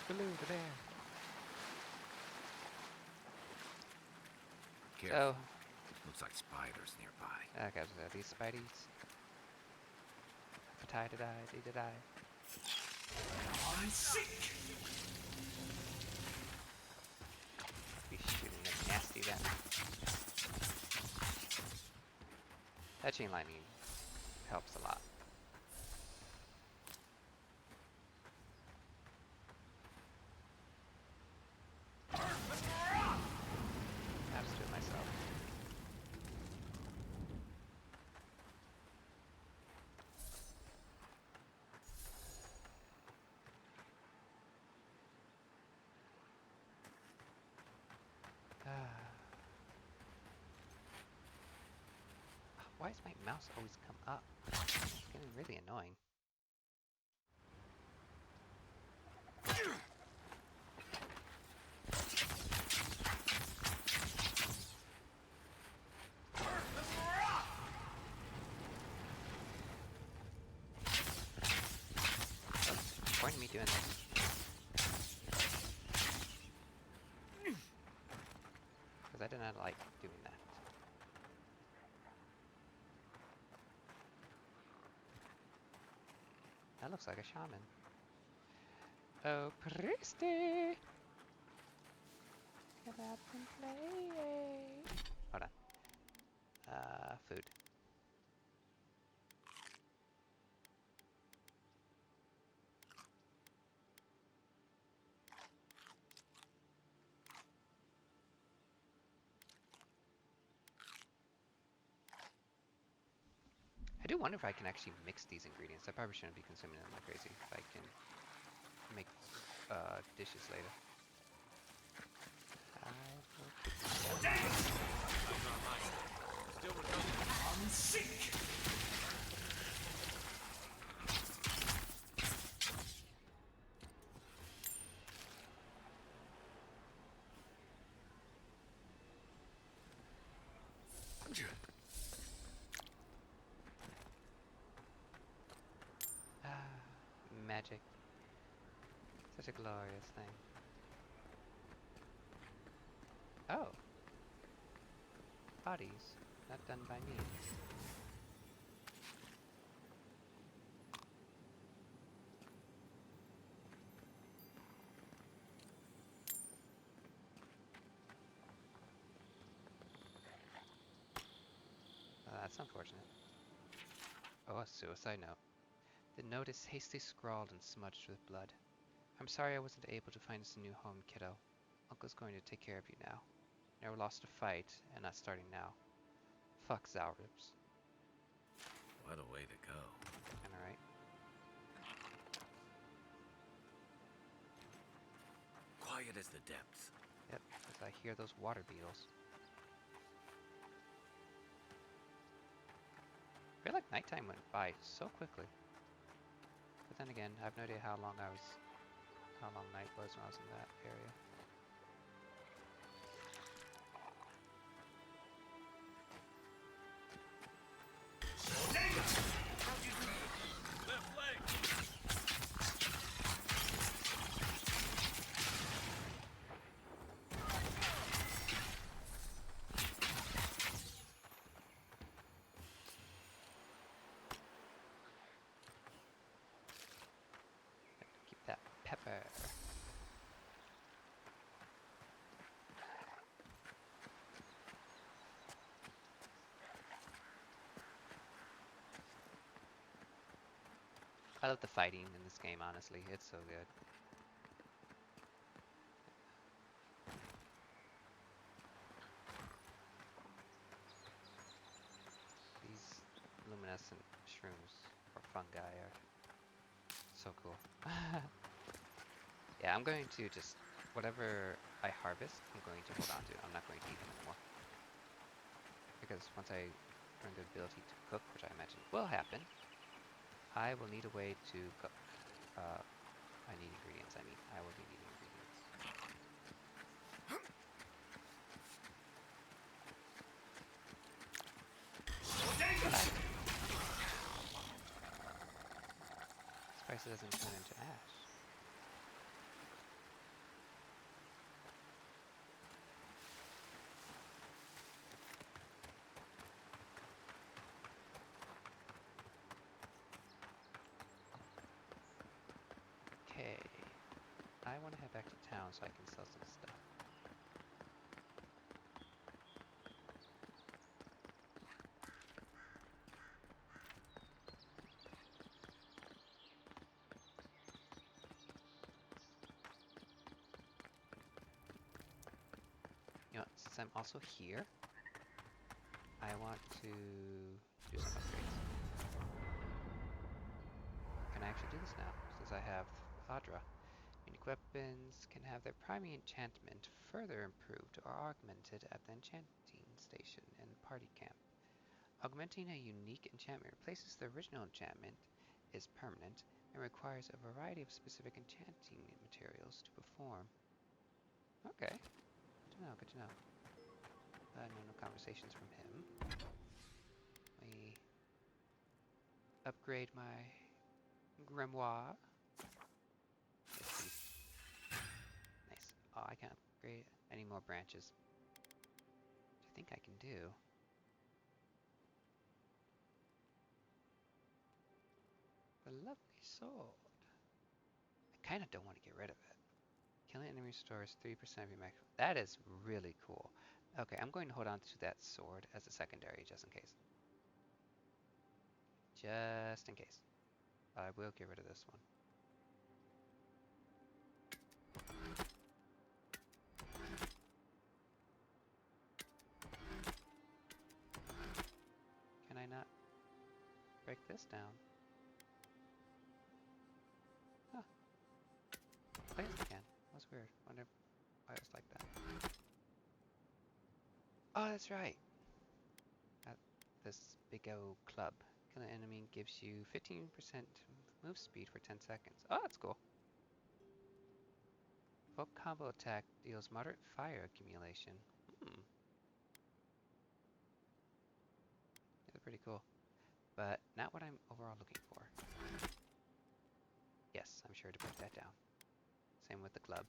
Baloo the bear. Careful. So, Looks like spiders nearby. okay, so are these spideys? Appetite-a-die, dee-da-die. I'm sick! Be shooting at nasty then. That chain lightning helps a lot. I'll just do it myself. Why does my mouse always come up? It's getting really annoying. What's the point of me doing this? Because I did not like doing that. That looks like a shaman. Oh, Christy! Get up and play! Hold on. Food. I do wonder if I can actually mix these ingredients. I probably shouldn't be consuming them like crazy. If I can make dishes later. I will keep I'm sick! magic. Such a glorious thing. Oh. Bodies. Not done by me. That's unfortunate. Oh, a suicide note. The note is hastily scrawled and smudged with blood. I'm sorry I wasn't able to find us a new home, kiddo. Uncle's going to take care of you now. Never lost a fight, and not starting now. Fuck Zalribs. What a way to go. Am I right? Quiet as the depths. Yep, as I hear those water beetles. I feel like nighttime went by so quickly. But then again, I have no idea how long night was when I was in that area. Left leg! Keep that pepper. I love the fighting in this game, honestly. It's so good. These luminescent shrooms or fungi are so cool. Yeah, I'm going to just, whatever I harvest, I'm going to hold on to. I'm not going to eat them anymore. Because once I earn the ability to cook, which I imagine will happen, I will need a way to cook. I need ingredients, I mean. I will be needing ingredients. Surprised it doesn't turn into ash. Okay. I want to head back to town so I can sell some stuff. You know what, since I'm also here, I want to do some upgrades. Can I actually do this now, since I have Adra? Unique weapons can have their primary enchantment further improved or augmented at the enchanting station in party camp. Augmenting a unique enchantment replaces the original enchantment, is permanent, and requires a variety of specific enchanting materials to perform. Okay, good to know, good to know. No conversations from him. We upgrade my grimoire. Yes, please. Nice. Oh, I can't upgrade any more branches. Which I think I can do. The lovely sword. I kind of don't want to get rid of it. Killing enemy restores 3% of your max. That is really cool. Okay, I'm going to hold on to that sword as a secondary just in case. Just in case. I will get rid of this one. Can I not break this down? Huh. Oh, yes, I can. That's weird. Wonder why it was like that. Oh, that's right. This big O club. Killing an enemy gives you 15% move speed for 10 seconds. Oh, that's cool. Folk combo attack deals moderate fire accumulation. That's pretty cool. But not what I'm overall looking for. Yes, I'm sure to break that down. Same with the club.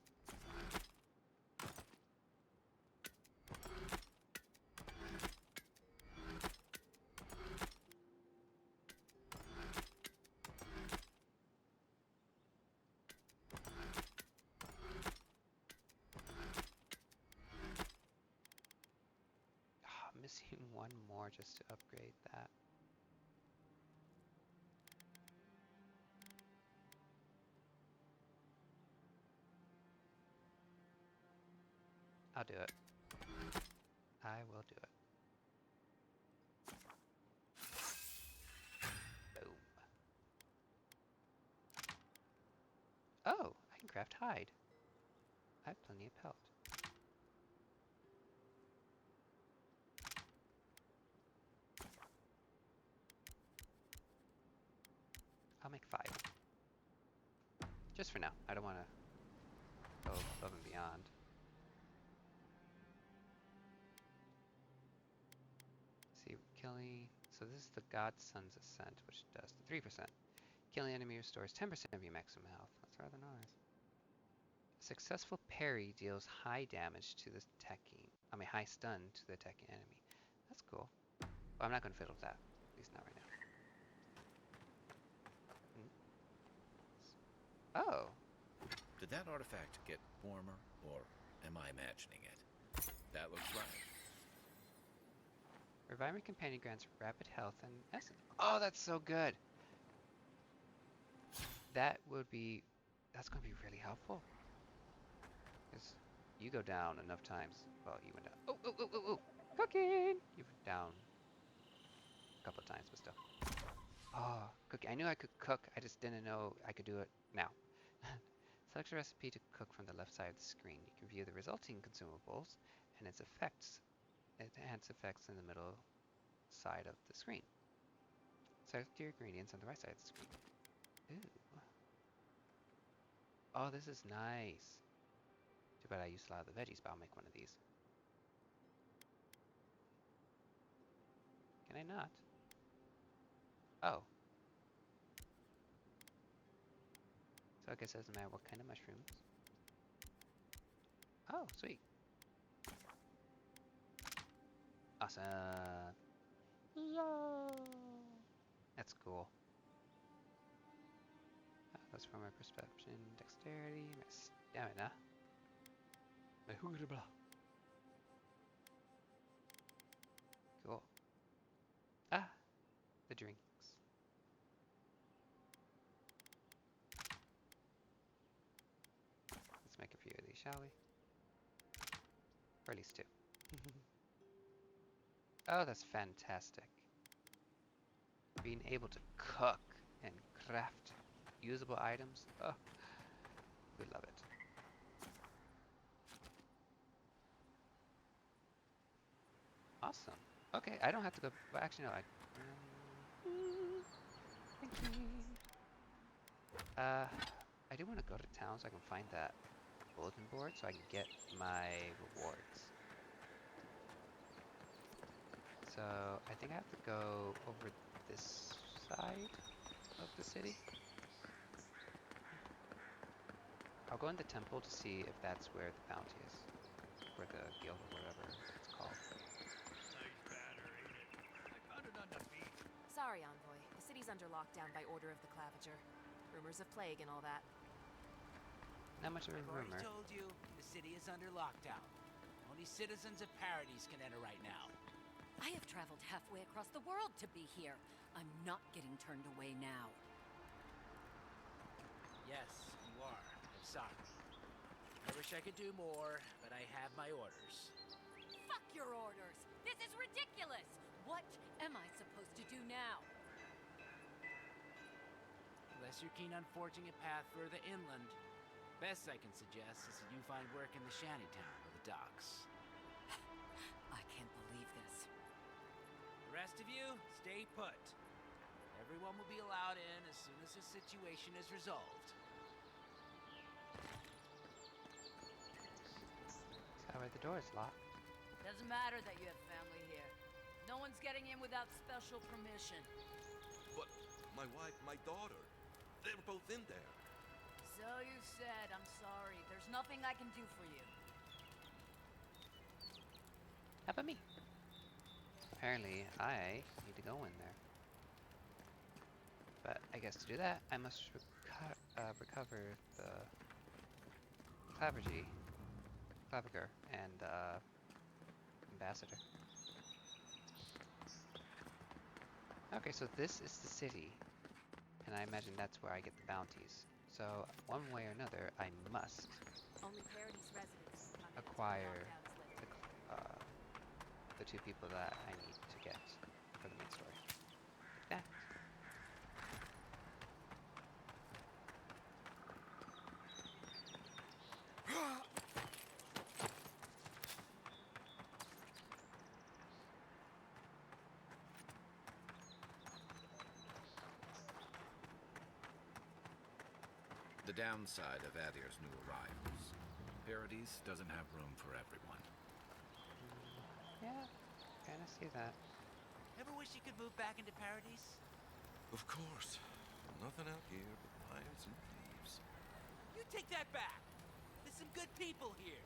Oh, I'm missing one more just to upgrade that. I'll do it. I will do it. Boom. Oh, I can craft hide. I have plenty of pelt. I'll make 5. Just for now. I don't want to go above and beyond. See, killing... So this is the Godson's Ascent, which does the 3%. Killing enemy restores 10% of your maximum health. That's rather nice. Successful parry deals high damage to the high stun to the attacking enemy. That's cool. Well, I'm not going to fiddle with that. At least not right now. Oh. Did that artifact get warmer, or am I imagining it? That looks right. Reviving companion grants rapid health and essence. Oh, that's so good. that would be, that's going to be really helpful. Because you go down enough times. Well, you went down. Oh, oh, oh, oh, oh. Cooking! You went down a couple of times, but still. Oh, cooking. I knew I could cook. I just didn't know I could do it now. Select a recipe to cook from the left side of the screen. You can view the resulting consumables and its effects, enhanced effects in the middle side of the screen. Select your ingredients on the right side of the screen. Ooh. Oh, this is nice. Too bad I used a lot of the veggies, but I'll make one of these. Can I not? Oh. So I guess it doesn't matter what kind of mushrooms. Oh, sweet. Awesome. Yeah. That's cool. That's from my perception, dexterity, my stamina. My hooga. Cool. Ah, the drinks. Let's make a few of these, shall we? Or at least two. Oh, that's fantastic. Being able to cook and craft usable items. Oh, we love it. Awesome. Okay, I don't have to go. Well, actually, no. Thank you. I do want to go to town so I can find that bulletin board so I can get my rewards. So I think I have to go over this side of the city. I'll go in the temple to see if that's where the bounty is. Or the guild or whatever it's called. Nice batter, ain't it? I found it on the beach. Sorry, Envoy. The city's under lockdown by order of the Claviger. Rumors of plague and all that. Not much of a I've already rumor. told you, the city is under lockdown. Only citizens of Paradise can enter right now. I have traveled halfway across the world to be here. I'm not getting turned away now. Yes, you are. I'm sorry. I wish I could do more, but I have my orders. Fuck your orders! This is ridiculous! What am I supposed to do now? Unless you're keen on forging a path further inland, best I can suggest is that you find work in the shantytown or the docks. I can't believe this. The rest of you, stay put. Everyone will be allowed in as soon as the situation is resolved. Sorry, the door is locked. Doesn't matter that you have family here. No one's getting in without special permission. But my wife, my daughter, they're both in there. So you said. I'm sorry. There's nothing I can do for you. How about me? Apparently, I need to go in there. But I guess to do that, I must recover the Claviger and Ambassador. Okay, so this is the city, and I imagine that's where I get the bounties. So one way or another, I must Only Paradise residents can come in until acquire lockdown is lifted. the two people that I need to get for the main story. Like that. The downside of Adir's new arrivals. Paradise doesn't have room for everyone. Yeah, kinda see that. Ever wish you could move back into Paradise? Of course. Nothing out here but liars and thieves. You take that back! There's some good people here.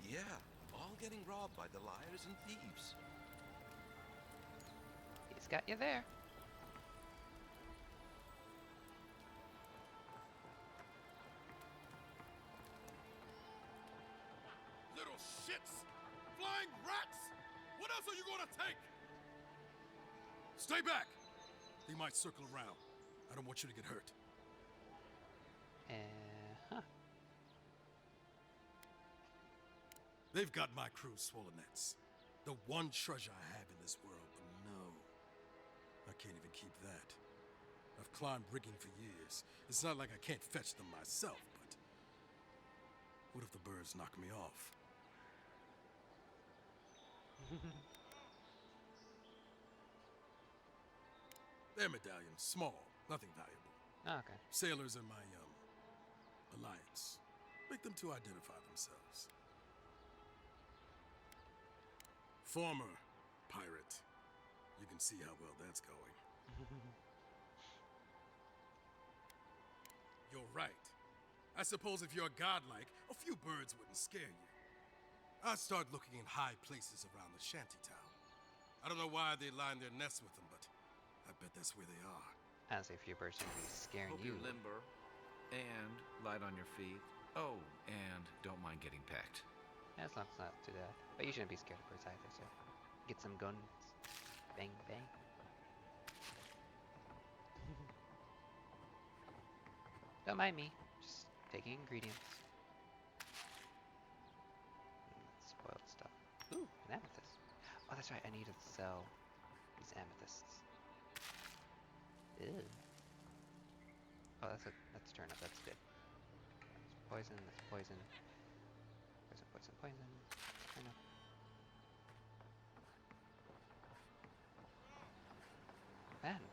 Yeah, all getting robbed by the liars and thieves. He's got you there. Little shits! Flying rats! What else are you gonna take? Stay back! They might circle around. I don't want you to get hurt. They've got my crew swollenets. The one treasure I have in this world, but no. I can't even keep that. I've climbed rigging for years. It's not like I can't fetch them myself, but... what if the birds knock me off? They're medallions, small, nothing valuable. Oh, okay. Sailors in my, alliance. Make them to identify themselves. Former pirate. You can see how well that's going. You're right. I suppose if you're godlike, a few birds wouldn't scare you. I'd start looking in high places around the shantytown. I don't know why they line their nests with them, but I bet that's where they are. As if your bird's gonna be scaring Hope you. you're limber and light on your feet. Oh, and don't mind getting pecked. As long as it's not to death. But you shouldn't be scared of birds either, so get some guns. Bang, bang. Don't mind me. Just taking ingredients. Spoiled stuff. Ooh, an amethyst. Oh, that's right. I need to sell these amethysts. Ew. Oh, that's a turnip. That's good. That's poison. That's poison. Poison, poison, poison. Turnip. And